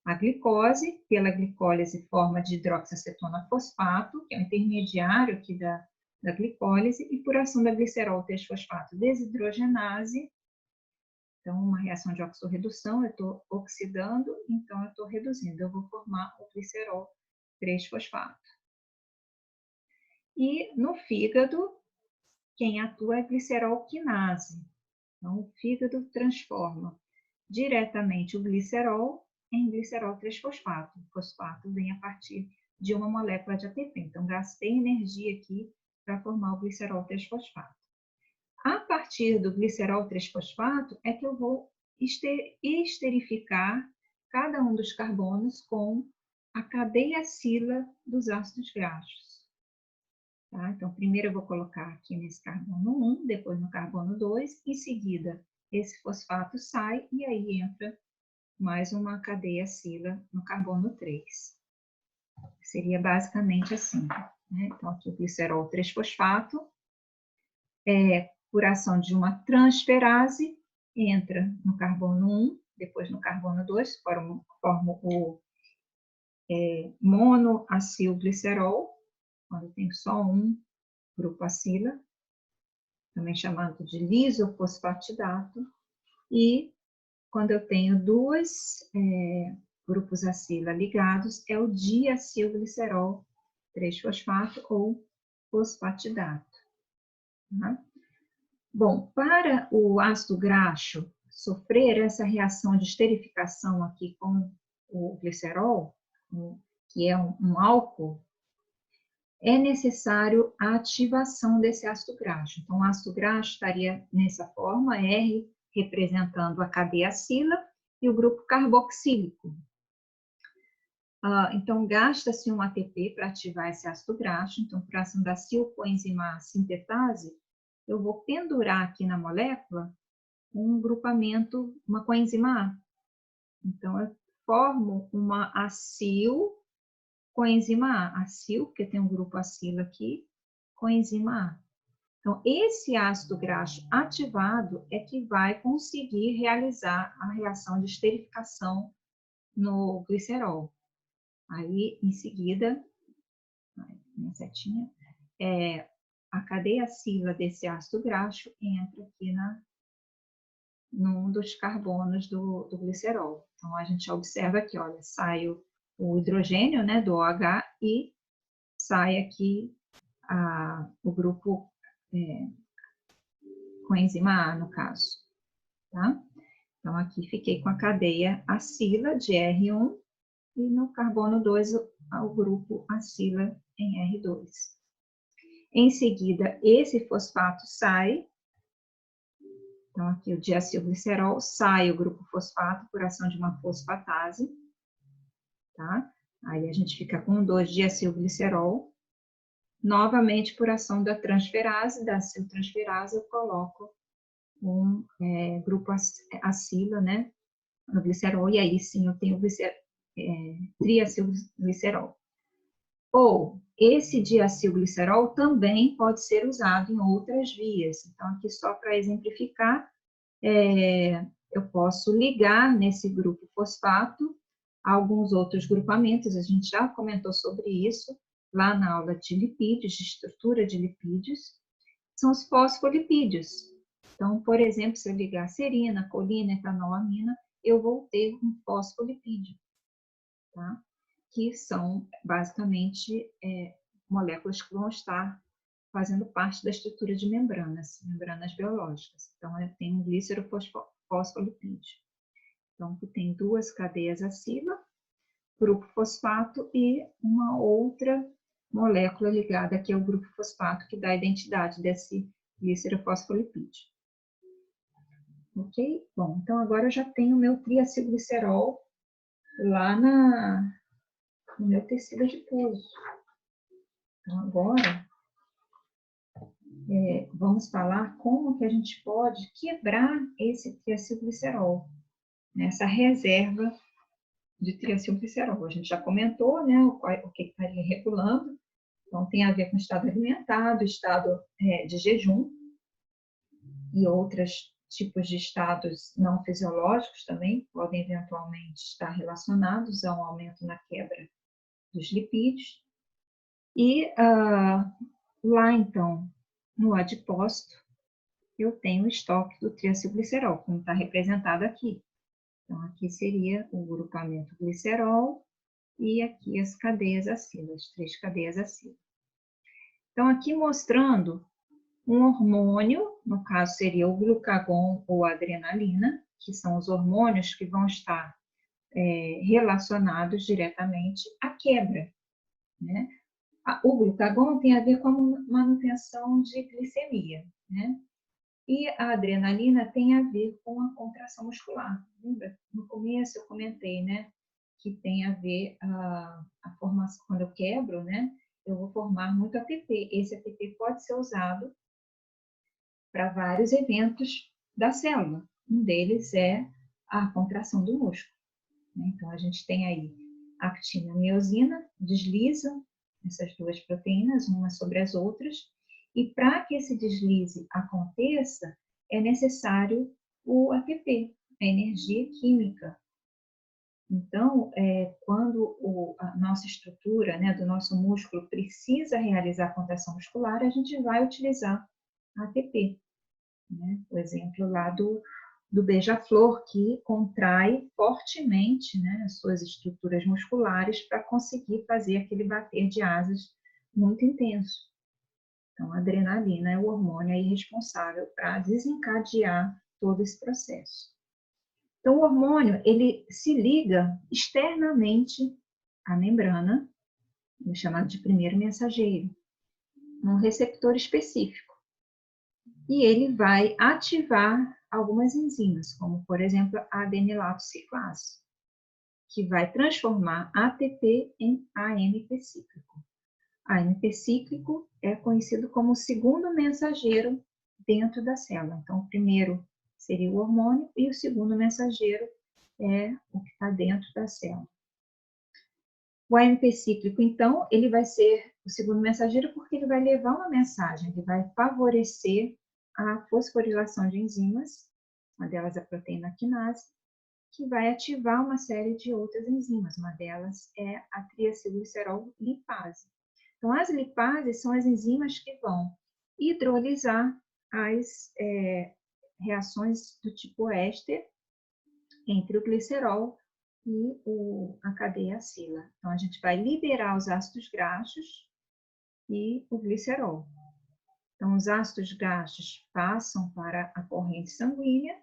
a glicose, pela glicólise forma de hidroxiacetona fosfato, que é o intermediário aqui da glicólise, e por ação da glicerol 3-fosfato desidrogenase. Então, uma reação de oxorredução, eu estou oxidando, então eu estou reduzindo. Eu vou formar o glicerol 3-fosfato. E no fígado, quem atua é a glicerol quinase. Então, o fígado transforma diretamente o glicerol em glicerol 3-fosfato. O fosfato vem a partir de uma molécula de ATP. Então, gastei energia aqui para formar o glicerol 3-fosfato. A partir do glicerol 3-fosfato é que eu vou esterificar cada um dos carbonos com a cadeia acila dos ácidos graxos. Tá? Então, primeiro eu vou colocar aqui nesse carbono 1, depois no carbono 2, em seguida esse fosfato sai e aí entra mais uma cadeia acila no carbono 3. Seria basicamente assim. Né? Então, aqui o glicerol 3-fosfato por ação de uma transferase, entra no carbono 1, depois no carbono 2, forma o monoacilglicerol, quando tem só um grupo acila, também chamado de lisofosfatidato, e quando eu tenho dois grupos acila ligados, é o diacilglicerol 3-fosfato ou fosfatidato. Tá? Bom, para o ácido graxo sofrer essa reação de esterificação aqui com o glicerol, que é um álcool, é necessário a ativação desse ácido graxo. Então, o ácido graxo estaria nessa forma, R representando a cadeia acila e o grupo carboxílico. Então, gasta-se um ATP para ativar esse ácido graxo. Então, por ação da coenzima sintetase, eu vou pendurar aqui na molécula um grupamento, uma coenzima A. Então, eu formo uma acil coenzima A. Acil, porque tem um grupo acilo aqui, coenzima A. Então, esse ácido graxo ativado é que vai conseguir realizar a reação de esterificação no glicerol. Aí, em seguida, minha setinha, a cadeia acila desse ácido graxo entra aqui num dos carbonos do glicerol. Então, a gente observa aqui, olha, sai o hidrogênio, né, do OH, e sai aqui o grupo coenzima A, no caso. tá? Então, aqui fiquei com a cadeia acila de R1 e no carbono 2 o grupo acila em R2. Em seguida, esse fosfato sai. Então, aqui o diacilglicerol sai o grupo fosfato por ação de uma fosfatase, tá? Aí a gente fica com 2-diacilglicerol. Novamente, por ação da transferase, da aciltransferase, eu coloco um grupo acila, né, no glicerol, e aí sim eu tenho triacilglicerol. Ou, esse diacilglicerol também pode ser usado em outras vias. Então, aqui só para exemplificar, eu posso ligar nesse grupo fosfato a alguns outros grupamentos, a gente já comentou sobre isso lá na aula de lipídios, de estrutura de lipídios, são os fosfolipídios. Então, por exemplo, se eu ligar serina, colina, etanolamina, eu vou ter um fosfolipídio, tá? Que são basicamente moléculas que vão estar fazendo parte da estrutura de membranas biológicas. Então, eu tenho um glicerofosfolipídio. Então, que tem duas cadeias acila, grupo fosfato e uma outra molécula ligada aqui ao grupo fosfato, que dá a identidade desse glicerofosfolipídio. Ok? Bom, então agora eu já tenho o meu triacilglicerol lá no meu tecido adiposo. Então, agora, vamos falar como que a gente pode quebrar esse triacilglicerol, nessa reserva de triacilglicerol. A gente já comentou, né, o que estaria regulando. Então, tem a ver com o estado alimentado, estado de jejum e outros tipos de estados não fisiológicos também podem eventualmente estar relacionados a um aumento na quebra dos lipídios. E lá, então, no adipócito, eu tenho o estoque do triacilglicerol, como está representado aqui. Então, aqui seria o grupamento glicerol e aqui as cadeias acila, as 3 cadeias acila. Então, aqui mostrando um hormônio, no caso seria o glucagon ou a adrenalina, que são os hormônios que vão estar relacionados diretamente à quebra, né? O glucagon tem a ver com a manutenção de glicemia, né? E a adrenalina tem a ver com a contração muscular. Lembra? No começo eu comentei, né? Que tem a ver a formação, quando eu quebro, né? Eu vou formar muito ATP. Esse ATP pode ser usado para vários eventos da célula. Um deles é a contração do músculo, né? Então, a gente tem aí actina e miosina, deslizam essas duas proteínas, umas sobre as outras, e para que esse deslize aconteça, é necessário o ATP, a energia química. Então, quando a nossa estrutura, né, do nosso músculo precisa realizar a contração muscular, a gente vai utilizar ATP. Né? O exemplo lá do beija-flor, que contrai fortemente, né, as suas estruturas musculares para conseguir fazer aquele bater de asas muito intenso. Então, a adrenalina é o hormônio aí responsável para desencadear todo esse processo. Então, o hormônio, ele se liga externamente à membrana, chamado de primeiro mensageiro, num receptor específico. E ele vai ativar algumas enzimas, como, por exemplo, a adenilato ciclase, que vai transformar ATP em AMP cíclico. AMP cíclico é conhecido como o segundo mensageiro dentro da célula. Então, o primeiro seria o hormônio e o segundo mensageiro é o que está dentro da célula. O AMP cíclico, então, ele vai ser o segundo mensageiro porque ele vai levar uma mensagem, ele vai favorecer a fosforilação de enzimas, uma delas a proteína quinase, que vai ativar uma série de outras enzimas. Uma delas é a triacilglicerol lipase. Então, as lipases são as enzimas que vão hidrolisar as reações do tipo éster entre o glicerol e a cadeia acila. Então, a gente vai liberar os ácidos graxos e o glicerol. Então, os ácidos graxos passam para a corrente sanguínea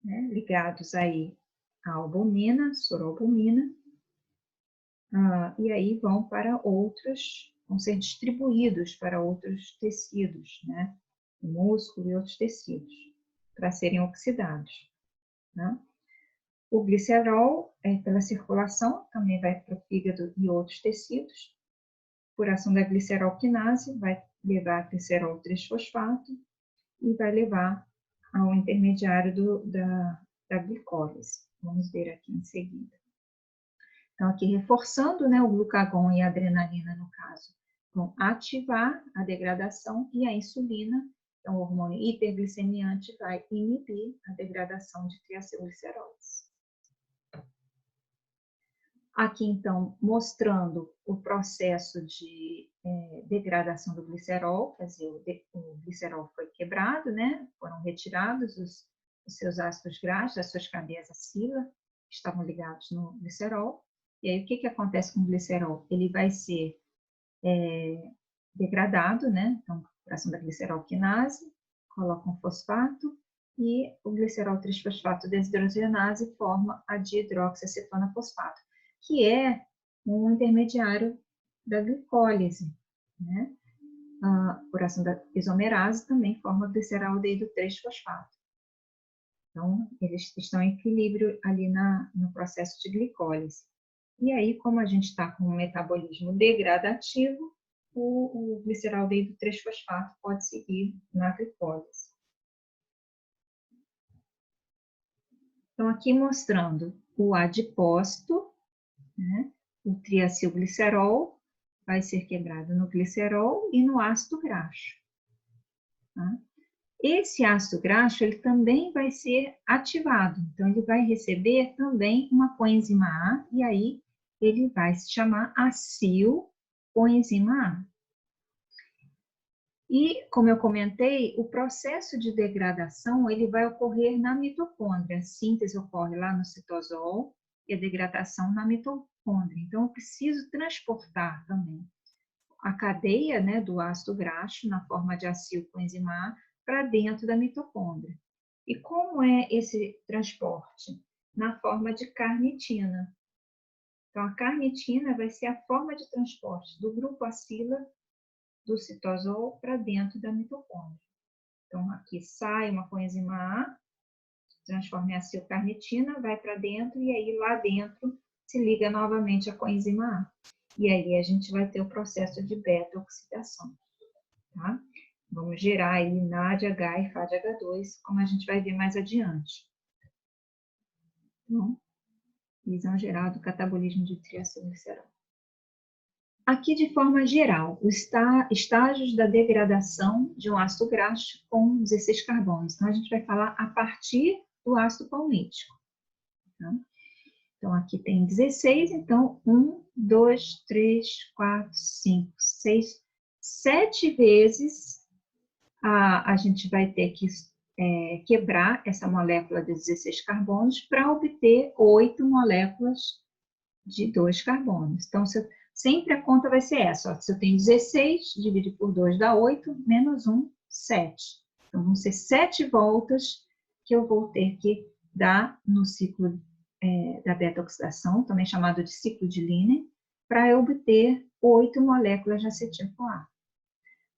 né, ligados aí à albumina, soralbumina, e aí vão ser distribuídos para outros tecidos, né, o músculo e outros tecidos, para serem oxidados, né? O glicerol, pela circulação, também vai para o fígado e outros tecidos. Por ação da glicerol-quinase, vai levar a glicerol 3-fosfato e vai levar ao intermediário da glicólise. Vamos ver aqui em seguida. Então, aqui reforçando, né, o glucagon e a adrenalina, no caso, vão ativar a degradação e a insulina, então o hormônio hiperglicemiante, vai inibir a degradação de triacilgliceróis. Aqui, então, mostrando o processo de degradação do glicerol, quer dizer, o glicerol foi quebrado, né? Foram retirados os seus ácidos graxos, as suas cadeias acila, que estavam ligados no glicerol. E aí, o que acontece com o glicerol? Ele vai ser degradado, né? Então, por ação da glicerol-quinase, coloca um fosfato, e o glicerol 3-fosfato desidrogenase forma a dihidroxiacetona fosfato, que é um intermediário da glicólise, né? Por ação da isomerase, também forma gliceraldeído 3-fosfato. Então, eles estão em equilíbrio ali no processo de glicólise. E aí, como a gente está com um metabolismo degradativo, o gliceraldeído 3-fosfato pode seguir na glicólise. Então, aqui mostrando o adipócito, né? O triacilglicerol vai ser quebrado no glicerol e no ácido graxo. Tá? Esse ácido graxo, ele também vai ser ativado, então ele vai receber também uma coenzima A, e aí ele vai se chamar acilcoenzima A. E, como eu comentei, o processo de degradação, ele vai ocorrer na mitocôndria. A síntese ocorre lá no citosol e a degradação na mitocôndria. Então, eu preciso transportar também a cadeia, né, do ácido graxo na forma de acilcoenzima A para dentro da mitocôndria. E como é esse transporte? Na forma de carnitina. Então, a carnitina vai ser a forma de transporte do grupo acila do citosol para dentro da mitocôndria. Então, aqui sai uma coenzima A, transforma em acilcarnitina, vai para dentro, e aí lá dentro se liga novamente a coenzima A. E aí a gente vai ter o processo de beta-oxidação, tá? Vamos gerar aí NADH e FADH2, como a gente vai ver mais adiante. Então, visão geral do catabolismo de triacilglicerol. Aqui, de forma geral, os estágios da degradação de um ácido graxo com 16 carbonos. Então, a gente vai falar a partir do ácido palmítico. Tá? Então, aqui tem 16, então 1, 2, 3, 4, 5, 6, 7 vezes a gente vai ter que quebrar essa molécula de 16 carbonos para obter 8 moléculas de 2 carbonos. Então, sempre a conta vai ser essa. Ó. Se eu tenho 16, dividir por 2 dá 8, menos 1, 7. Então, vão ser 7 voltas que eu vou ter que dar no ciclo da beta-oxidação, também chamado de ciclo de Linen, para eu obter 8 moléculas de acetil-CoA.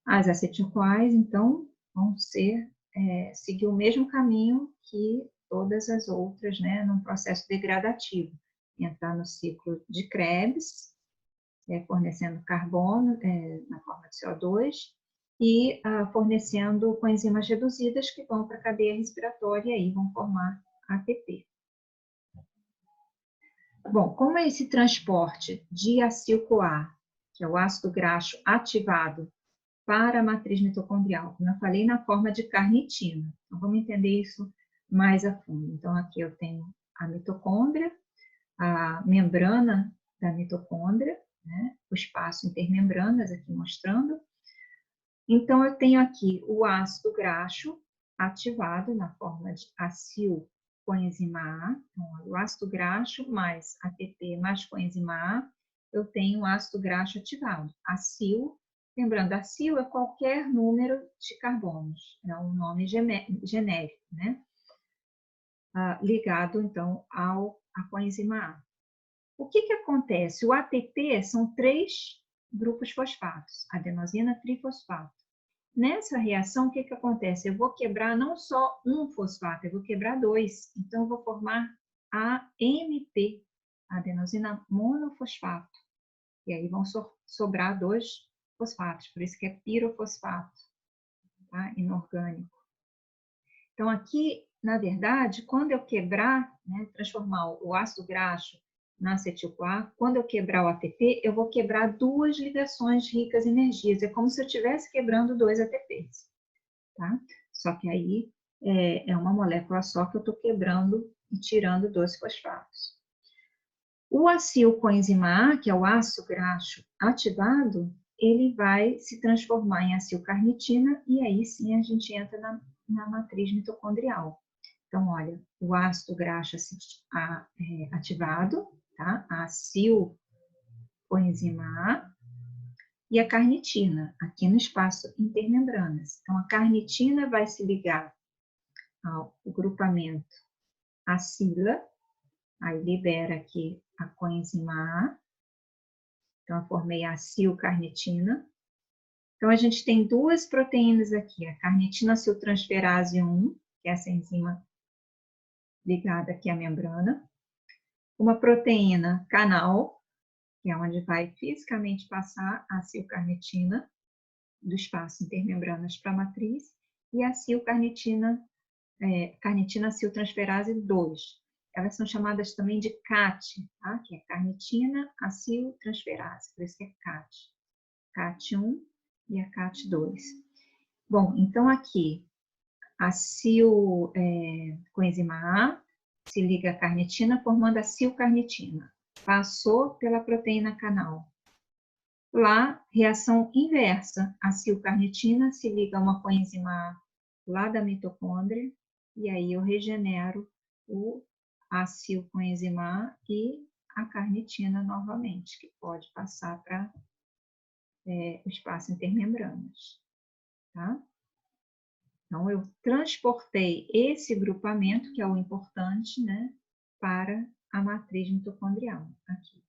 As acetil-CoAs, então, vão seguir o mesmo caminho que todas as outras, né, num processo degradativo. Entrar no ciclo de Krebs, fornecendo carbono na forma de CO2 e fornecendo coenzimas reduzidas que vão para a cadeia respiratória e aí vão formar ATP. Bom, como é esse transporte de acil-CoA, que é o ácido graxo ativado, para a matriz mitocondrial? Como eu falei, na forma de carnitina. Então, vamos entender isso mais a fundo. Então, aqui eu tenho a mitocôndria, a membrana da mitocôndria, né? O espaço intermembranas aqui mostrando. Então, eu tenho aqui o ácido graxo ativado na forma de acilcoenzima A. Então, o ácido graxo mais ATP mais coenzima A, eu tenho o ácido graxo ativado. Acil, lembrando, acil é qualquer número de carbonos, é um nome genérico, né? ligado, então, à coenzima A. O que acontece? O ATP são 3 grupos fosfatos, adenosina trifosfato. Nessa reação, o que acontece? Eu vou quebrar não só um fosfato, eu vou quebrar 2. Então, eu vou formar AMP, adenosina monofosfato. E aí vão sobrar 2 fosfatos, por isso que é pirofosfato, tá? Inorgânico. Então, aqui, na verdade, quando eu quebrar, né, transformar o ácido graxo na acetil-CoA, quando eu quebrar o ATP, eu vou quebrar 2 ligações ricas em energias. É como se eu estivesse quebrando 2 ATPs, tá? Só que aí é uma molécula só que eu estou quebrando e tirando 2 fosfatos. O acil-coenzima A, que é o ácido graxo ativado, ele vai se transformar em acil-carnitina e aí sim a gente entra na matriz mitocondrial. Então, olha, o ácido graxo ativado, tá? A acil-coenzima A e a carnitina, aqui no espaço intermembranas. Então, a carnitina vai se ligar ao grupamento acila, aí libera aqui a coenzima A. Então, eu formei a acil-carnitina. Então, a gente tem 2 proteínas aqui, a carnitina aciltransferase 1, que é essa enzima ligada aqui à membrana, uma proteína canal, que é onde vai fisicamente passar a acil-carnitina do espaço intermembranas para a matriz, e a acil-carnitina, carnitina aciltransferase 2. Elas são chamadas também de CAT, tá? Que é carnitina aciltransferase, por isso que é CAT. CAT1 e a CAT2. Bom, então aqui, a coenzima A se liga à carnitina, formando a acilcarnitina. Passou pela proteína canal. Lá, reação inversa. A acilcarnitina se liga a uma coenzima A lá da mitocôndria, e aí eu regenero o acilcoenzima A e a carnitina novamente, que pode passar para o espaço intermembranas, tá? Então, eu transportei esse grupamento, que é o importante, né, para a matriz mitocondrial, aqui.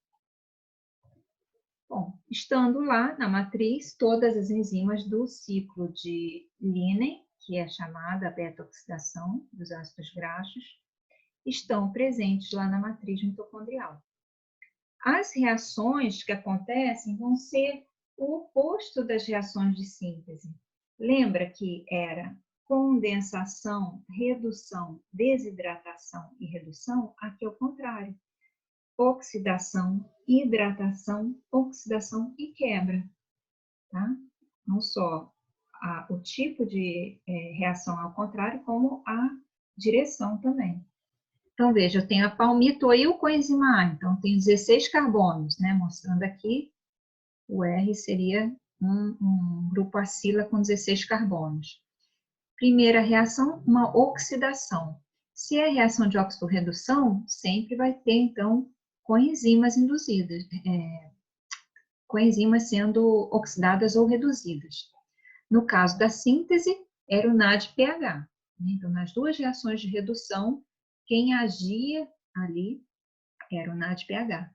Bom, estando lá na matriz, todas as enzimas do ciclo de Linne, que é chamada beta-oxidação dos ácidos graxos, estão presentes lá na matriz mitocondrial. As reações que acontecem vão ser o oposto das reações de síntese. Lembra que era condensação, redução, desidratação e redução? Aqui é o contrário. Oxidação, hidratação, oxidação e quebra. Tá? Não só o tipo de reação ao contrário, como a direção também. Então, veja, eu tenho a palmitoilcoenzima A, então tem 16 carbonos, né? Mostrando aqui, o R seria um grupo acila com 16 carbonos. Primeira reação, uma oxidação. Se é reação de oxidorredução, sempre vai ter, então, coenzimas induzidas, coenzimas sendo oxidadas ou reduzidas. No caso da síntese, era o NADPH. Então, nas 2 reações de redução, quem agia ali era o NADPH.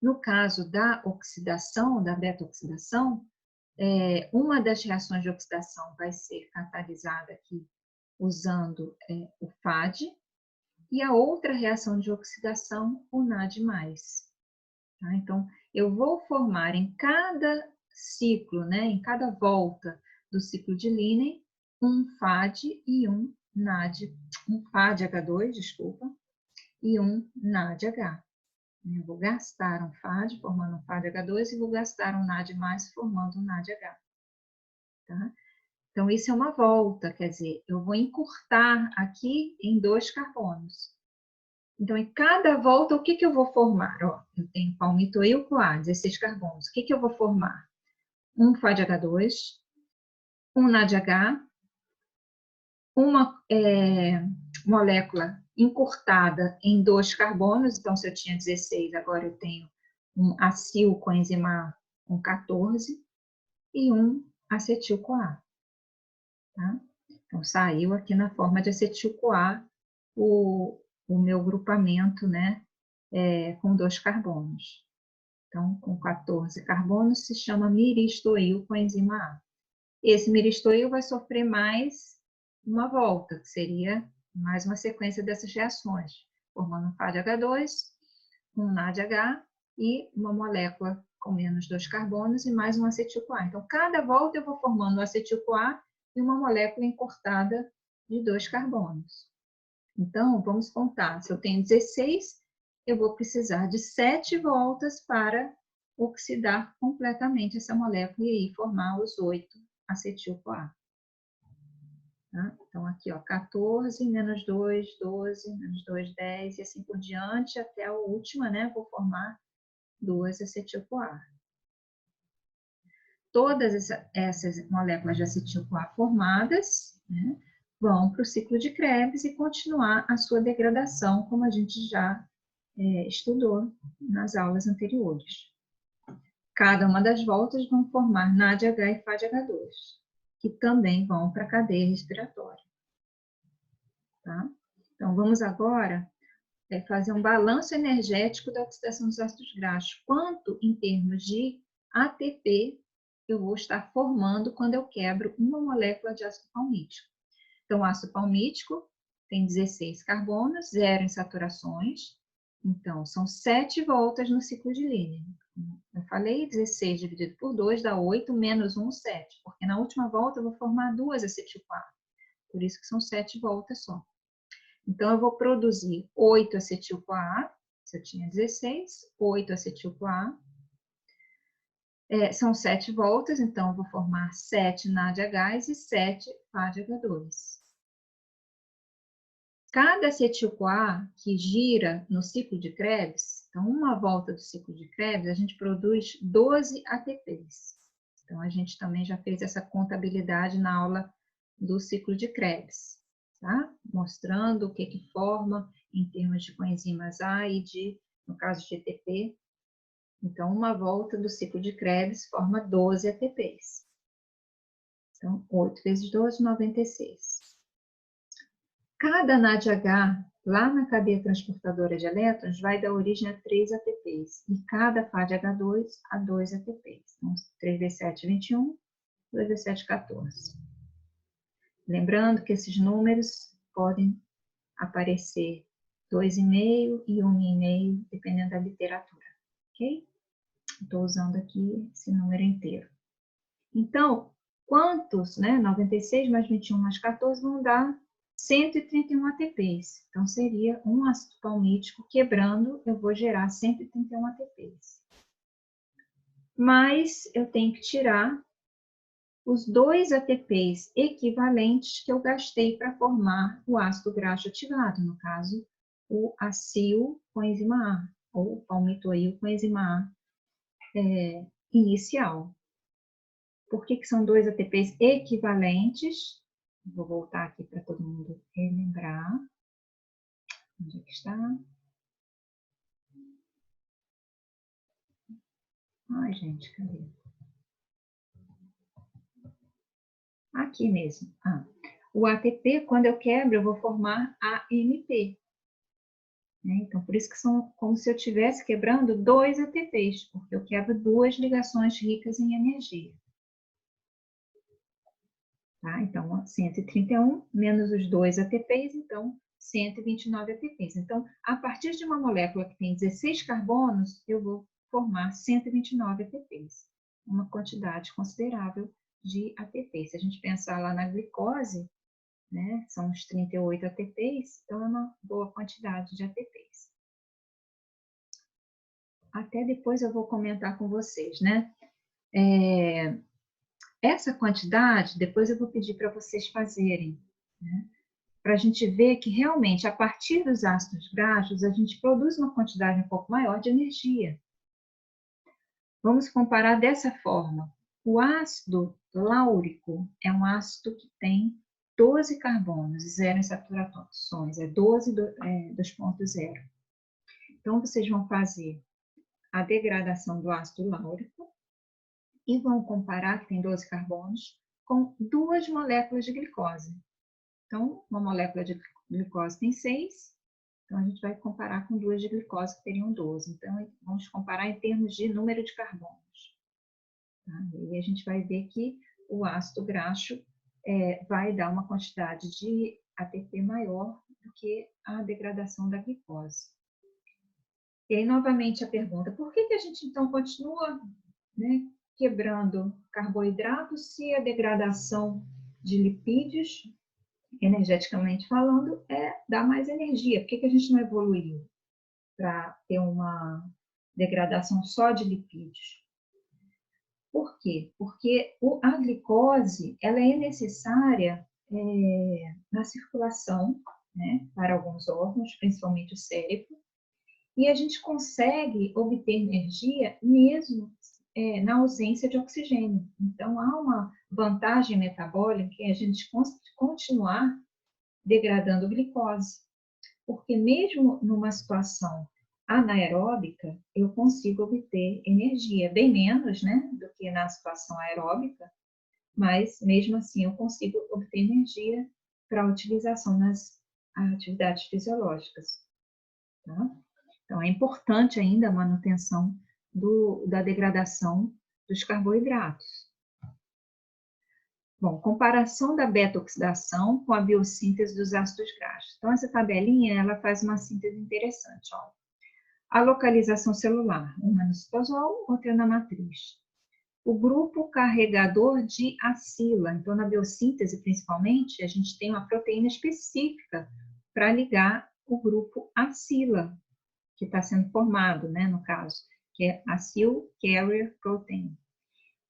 No caso da oxidação, da beta-oxidação, uma das reações de oxidação vai ser catalisada aqui usando o FAD, e a outra reação de oxidação, o NAD+. Tá? Então, eu vou formar em cada ciclo, né, em cada volta do ciclo de Linne, um FAD e um NAD, um FADH2, desculpa, e um NADH. Eu vou gastar um FAD formando um FADH2 e vou gastar um NAD+, formando um NADH. Tá? Então, isso é uma volta, quer dizer, eu vou encurtar aqui em 2 carbonos. Então, em cada volta, o que eu vou formar? Ó, eu tenho palmitoil-CoA, 16 carbonos. O que eu vou formar? Um FADH2, um NADH, uma molécula encurtada em 2 carbonos. Então, se eu tinha 16, agora eu tenho um acil-coenzima com 14 e um acetil-CoA. Tá? Então, saiu aqui na forma de acetil-CoA o meu grupamento, né, com 2 carbonos. Então, com 14 carbonos, se chama miristoil com enzima A. Esse miristoil vai sofrer mais uma volta, que seria mais uma sequência dessas reações, formando um FADH2, um NADH e uma molécula com menos 2 carbonos e mais um acetil-CoA. Então, cada volta eu vou formando um acetil-CoA e uma molécula encurtada de 2 carbonos. Então, vamos contar. Se eu tenho 16, eu vou precisar de 7 voltas para oxidar completamente essa molécula e aí formar os 8 acetil-CoA. Tá? Então, aqui, ó, 14, menos 2, 12, menos 2, 10, e assim por diante, até a última, né? Vou formar 2 acetil-CoA. Todas essas moléculas de acetil-CoA formadas, né, vão para o ciclo de Krebs e continuar a sua degradação, como a gente já estudou nas aulas anteriores. Cada uma das voltas vão formar NADH e FADH2, que também vão para a cadeia respiratória. Tá? Então, vamos agora fazer um balanço energético da oxidação dos ácidos graxos. Quanto em termos de ATP eu vou estar formando quando eu quebro uma molécula de ácido palmítico. Então, o ácido palmítico tem 16 carbonos, 0 insaturações. Então, são 7 voltas no ciclo de Linen. Eu falei 16 dividido por 2 dá 8, menos 1, 7. Porque na última volta eu vou formar 2 acetil-CoA. Por isso que são 7 voltas só. Então, eu vou produzir 8 acetil-CoA. Se eu tinha 16, 8 acetil-CoA. São 7 voltas, então eu vou formar 7 NADHs e 7 FADH2. Cada acetil-CoA que gira no ciclo de Krebs, então uma volta do ciclo de Krebs, a gente produz 12 ATPs. Então a gente também já fez essa contabilidade na aula do ciclo de Krebs, tá? Mostrando o que forma em termos de coenzimas A e de, no caso de ATP. Então uma volta do ciclo de Krebs forma 12 ATPs. Então 8 vezes 12, 96. Cada NADH, lá na cadeia transportadora de elétrons, vai dar origem a 3 ATPs. E cada FADH2 a 2 ATPs. Então, 3 vezes 7, 21. 2 vezes 7, 14. Lembrando que esses números podem aparecer 2,5 e 1,5, dependendo da literatura. Ok? Estou usando aqui esse número inteiro. Então, quantos, né? 96 mais 21 mais 14 vão dar 131 ATPs. Então, seria um ácido palmítico quebrando, eu vou gerar 131 ATPs. Mas eu tenho que tirar os 2 ATPs equivalentes que eu gastei para formar o ácido graxo ativado, no caso, o acil com enzima A, ou o palmitoil com enzima A inicial. Por que são 2 ATPs equivalentes? Vou voltar aqui para todo mundo relembrar. Onde é que está? Ai, gente, cadê? Aqui mesmo. O ATP, quando eu quebro, eu vou formar AMP. Né? Então, por isso que são como se eu estivesse quebrando 2 ATPs, porque eu quebro 2 ligações ricas em energia. Tá? Então, 131 menos os 2 ATPs, então 129 ATPs. Então, a partir de uma molécula que tem 16 carbonos, eu vou formar 129 ATPs. Uma quantidade considerável de ATPs. Se a gente pensar lá na glicose, né, são uns 38 ATPs, então é uma boa quantidade de ATPs. Até depois eu vou comentar com vocês, né? Essa quantidade, depois eu vou pedir para vocês fazerem, né? Para a gente ver que realmente, a partir dos ácidos graxos, a gente produz uma quantidade um pouco maior de energia. Vamos comparar dessa forma. O ácido láurico é um ácido que tem 12 carbonos e 0 insaturações, é 12 2,0. Então, vocês vão fazer a degradação do ácido láurico e vão comparar, que tem 12 carbonos, com 2 moléculas de glicose. Então, uma molécula de glicose tem 6, Então, a gente vai comparar com 2 de glicose, que teriam 12. Então, vamos comparar em termos de número de carbonos. Tá? E a gente vai ver que o ácido graxo vai dar uma quantidade de ATP maior do que a degradação da glicose. E aí, novamente, a pergunta, por que a gente, então, continua, né, quebrando carboidratos se a degradação de lipídios, energeticamente falando, dá mais energia? Por que a gente não evoluiu para ter uma degradação só de lipídios? Por quê? Porque a glicose ela é necessária na circulação, né, para alguns órgãos, principalmente o cérebro, e a gente consegue obter energia mesmo na ausência de oxigênio. Então, há uma vantagem metabólica em a gente continuar degradando glicose, porque mesmo numa situação anaeróbica, eu consigo obter energia, bem menos, né, do que na situação aeróbica, mas mesmo assim eu consigo obter energia para utilização nas atividades fisiológicas. Tá? Então, é importante ainda a manutenção da degradação dos carboidratos. Bom, comparação da beta-oxidação com a biossíntese dos ácidos graxos. Então, essa tabelinha, ela faz uma síntese interessante. Ó. A localização celular, uma no citosol, outra na matriz. O grupo carregador de acila. Então, na biossíntese, principalmente, a gente tem uma proteína específica para ligar o grupo acila, que está sendo formado, né, no caso, que é Acyl Carrier Protein.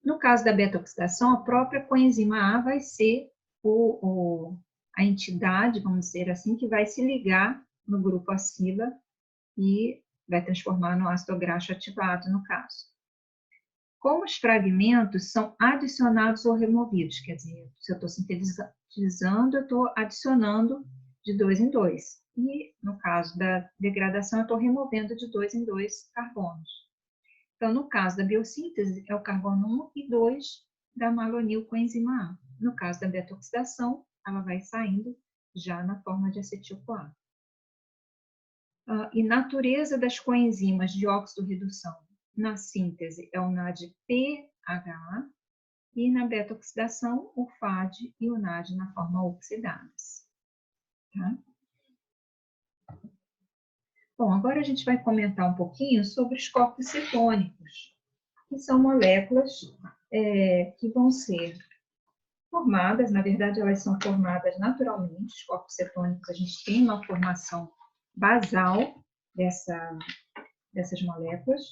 No caso da beta-oxidação, a própria coenzima A vai ser a entidade, vamos dizer assim, que vai se ligar no grupo acila e vai transformar no ácido graxo ativado, no caso. Como os fragmentos são adicionados ou removidos, quer dizer, se eu estou sintetizando, eu estou adicionando de 2 em 2. E, no caso da degradação, eu estou removendo de 2 em 2 carbonos. Então, no caso da biossíntese, é o carbono 1 e 2 da malonil-coenzima A. No caso da beta-oxidação, ela vai saindo já na forma de acetil-CoA. E natureza das coenzimas de óxido-redução na síntese é o NADPH e na beta-oxidação o FAD e o NAD na forma oxidadas. Tá? Bom, agora a gente vai comentar um pouquinho sobre os corpos cetônicos, que são moléculas que vão ser formadas, na verdade elas são formadas naturalmente, os corpos cetônicos, a gente tem uma formação basal dessas moléculas,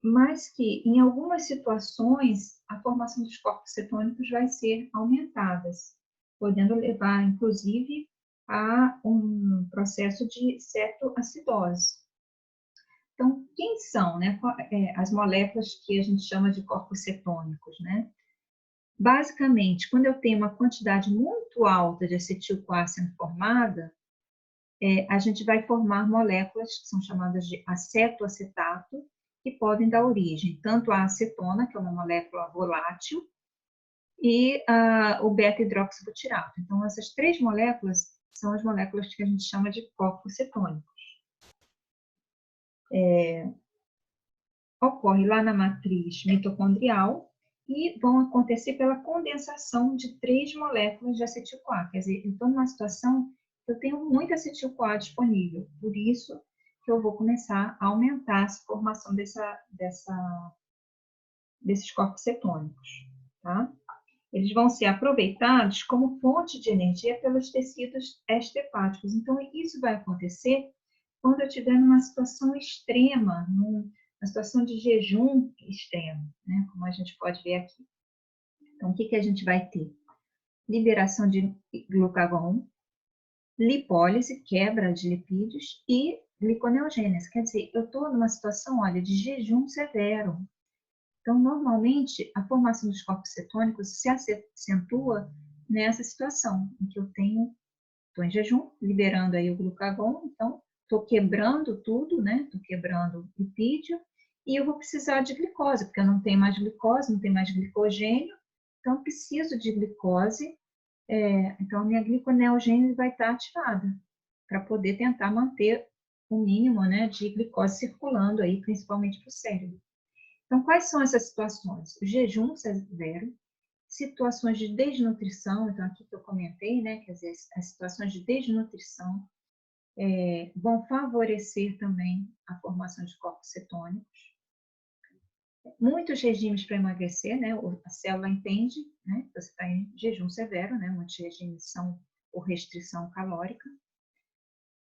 mas que em algumas situações a formação dos corpos cetônicos vai ser aumentada, podendo levar, inclusive, a um processo de cetoacidose. Então, quem são, né, as moléculas que a gente chama de corpos cetônicos, né? Basicamente, quando eu tenho uma quantidade muito alta de acetil-CoA sendo formada, a gente vai formar moléculas que são chamadas de acetoacetato, que podem dar origem tanto à acetona, que é uma molécula volátil, e o beta-hidroxibutirato. Então, essas 3 moléculas são as moléculas que a gente chama de corpos cetônicos. Ocorre lá na matriz mitocondrial e vão acontecer pela condensação de 3 moléculas de acetil-CoA. Quer dizer, eu estou numa situação que eu tenho muito acetil-CoA disponível, por isso que eu vou começar a aumentar a formação desses corpos cetônicos. Tá? Eles vão ser aproveitados como fonte de energia pelos tecidos extrahepáticos. Então, isso vai acontecer quando eu estiver numa situação extrema, numa situação de jejum extremo, né? Como a gente pode ver aqui. Então, o que a gente vai ter? Liberação de glucagon, lipólise, quebra de lipídios e gliconeogênese. Quer dizer, eu estou numa situação, olha, de jejum severo. Então, normalmente, a formação dos corpos cetônicos se acentua nessa situação, em que eu estou em jejum, liberando aí o glucagon, então, estou quebrando tudo, né? Estou quebrando lipídio, e eu vou precisar de glicose, porque eu não tenho mais glicose, não tenho mais glicogênio, então, eu preciso de glicose, então, a minha gliconeogênese vai estar ativada. para poder tentar manter o mínimo, né, de glicose circulando aí, principalmente para o cérebro. Então, quais são essas situações? O jejum severo, situações de desnutrição, então aqui que eu comentei, né, quer dizer, as situações de desnutrição vão favorecer também a formação de corpos cetônicos. Muitos regimes para emagrecer, né, a célula entende, né, você está em jejum severo, né, muitos regimes são por restrição calórica.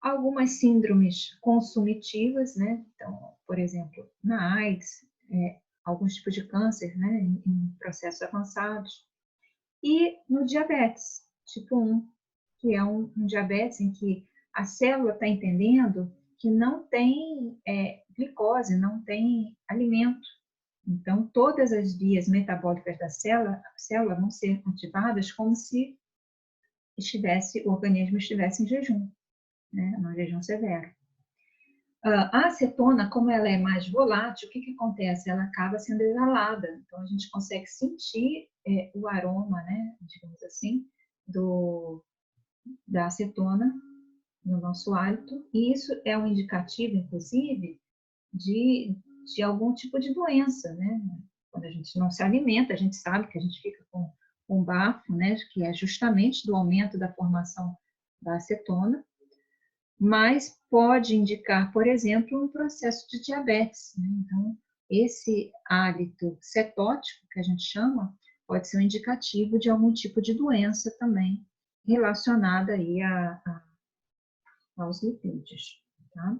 Algumas síndromes consumitivas, né, então, por exemplo, na AIDS, alguns tipos de câncer, né, em processos avançados, e no diabetes, tipo 1, que é um diabetes em que a célula está entendendo que não tem glicose, não tem alimento. Então, todas as vias metabólicas da célula vão ser ativadas como se o organismo estivesse em jejum, né, no jejum severo. A acetona, como ela é mais volátil, o que acontece? Ela acaba sendo exalada, então a gente consegue sentir o aroma, né, digamos assim, da acetona no nosso hálito, e isso é um indicativo, inclusive, de algum tipo de doença, né? Quando a gente não se alimenta, a gente sabe que a gente fica com bafo, né, que é justamente do aumento da formação da acetona, mas pode indicar, por exemplo, um processo de diabetes, né? Então, esse hálito cetótico, que a gente chama, pode ser um indicativo de algum tipo de doença também relacionada aí aos lipídios, tá?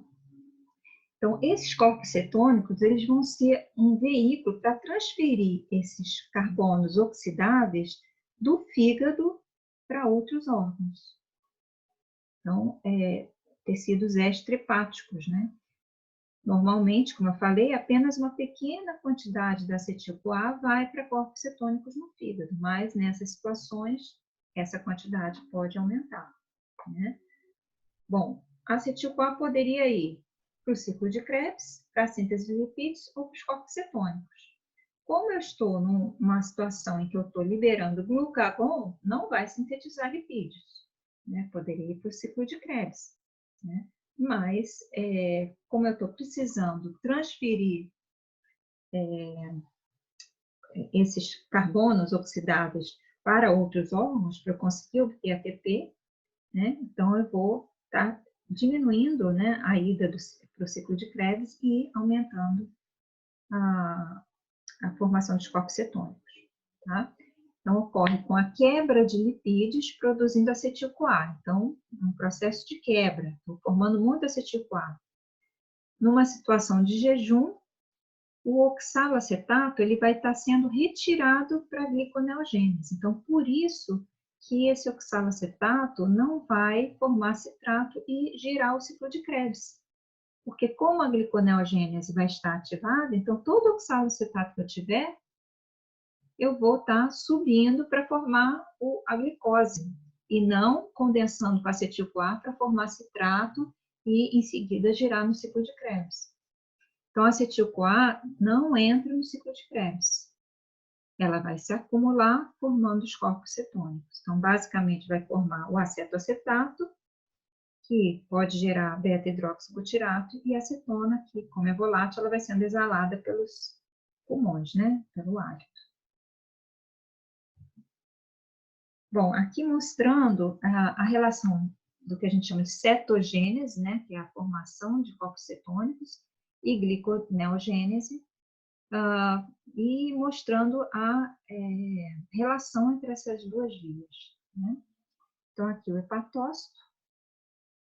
Então, esses corpos cetônicos, eles vão ser um veículo para transferir esses carbonos oxidáveis do fígado para outros órgãos. Então, tecidos extra-hepáticos, né? Normalmente, como eu falei, apenas uma pequena quantidade da acetil-CoA vai para corpos cetônicos no fígado, mas nessas situações, essa quantidade pode aumentar, né? Bom, a acetil-CoA poderia ir para o ciclo de Krebs, para a síntese de lipídios ou para os corpos cetônicos. Como eu estou numa situação em que eu estou liberando glucagon, não vai sintetizar lipídios, né? Poderia ir para o ciclo de Krebs, né? Mas, como eu estou precisando transferir esses carbonos oxidáveis para outros órgãos, para eu conseguir obter ATP, né? Então, eu vou estar diminuindo, né, a ida para o ciclo de Krebs e aumentando a formação de corpos cetônicos, tá? Então, ocorre com a quebra de lipídios produzindo acetil-CoA. Então, um processo de quebra, estou formando muito acetil-CoA. Numa situação de jejum, o oxalacetato ele vai estar sendo retirado para a gliconeogênese. Então, por isso que esse oxalacetato não vai formar citrato e girar o ciclo de Krebs. Porque como a gliconeogênese vai estar ativada, então todo oxalacetato que eu tiver, eu vou estar subindo para formar a glicose e não condensando com acetil-CoA para formar citrato e em seguida girar no ciclo de Krebs. Então, a acetil-CoA não entra no ciclo de Krebs. Ela vai se acumular formando os corpos cetônicos. Então, basicamente, vai formar o acetoacetato, que pode gerar beta-hidroxibutirato, e a acetona, que, como é volátil, ela vai sendo exalada pelos pulmões, né? Pelo hálito. Bom, aqui mostrando a relação do que a gente chama de cetogênese, né? Que é a formação de corpos cetônicos, e gliconeogênese, e mostrando a relação entre essas duas vias, né? Então, aqui o hepatócito,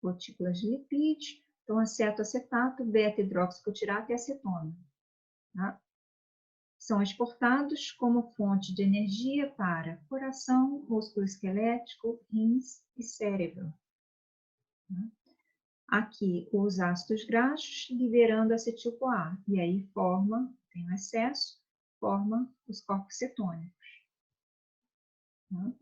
gotículas de lipídio, então acetoacetato, beta-hidroxibutirato e acetona, tá? São exportados como fonte de energia para coração, músculo esquelético, rins e cérebro, tá? Aqui os ácidos graxos liberando acetil-CoA, e aí tem o excesso, forma os corpos cetônicos. Tá?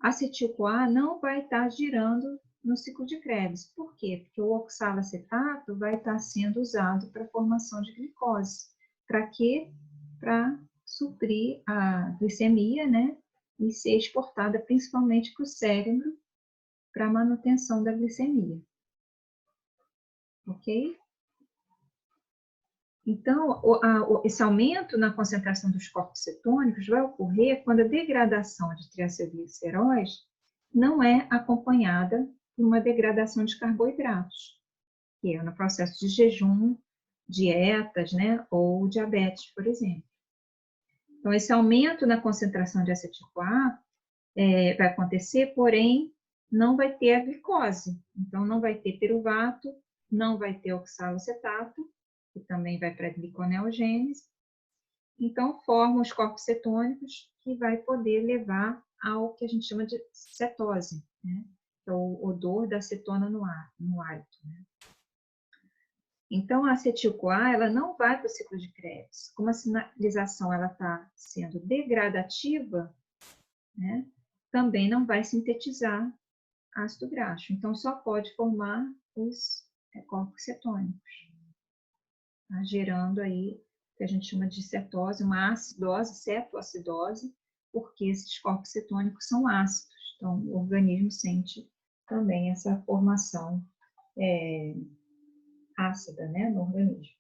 A acetil-CoA não vai estar girando no ciclo de Krebs. Por quê? Porque o oxalacetato vai estar sendo usado para a formação de glicose. Para quê? Para suprir a glicemia, né? E ser exportada principalmente para o cérebro para a manutenção da glicemia. Ok? Então, esse aumento na concentração dos corpos cetônicos vai ocorrer quando a degradação de triacilgliceróis não é acompanhada por uma degradação de carboidratos, que é no processo de jejum, dietas, né, ou diabetes, por exemplo. Então, esse aumento na concentração de acetil-CoA vai acontecer, porém, não vai ter a glicose. Então, não vai ter piruvato, não vai ter oxalacetato, que também vai para a gliconeogênese. Então, formam os corpos cetônicos que vai poder levar ao que a gente chama de cetose, né? Que é o odor da acetona no hálito, né? Então, a acetil-CoA, ela não vai para o ciclo de Krebs. Como a sinalização está sendo degradativa, né, também não vai sintetizar ácido graxo. Então, só pode formar os corpos cetônicos, tá? Gerando aí o que a gente chama de cetose, uma acidose, cetoacidose, porque esses corpos cetônicos são ácidos. Então, o organismo sente também essa formação ácida, né, no organismo.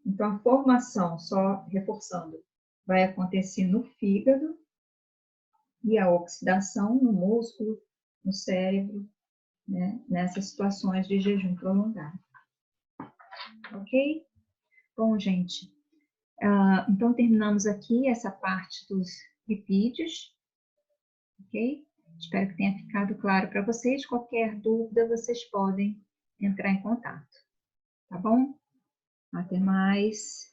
Então, a formação, só reforçando, vai acontecer no fígado e a oxidação no músculo, no cérebro, né, nessas situações de jejum prolongado. Ok? Bom, gente, então terminamos aqui essa parte dos lipídios, ok? Espero que tenha ficado claro para vocês. Qualquer dúvida, vocês podem entrar em contato, tá bom? Até mais.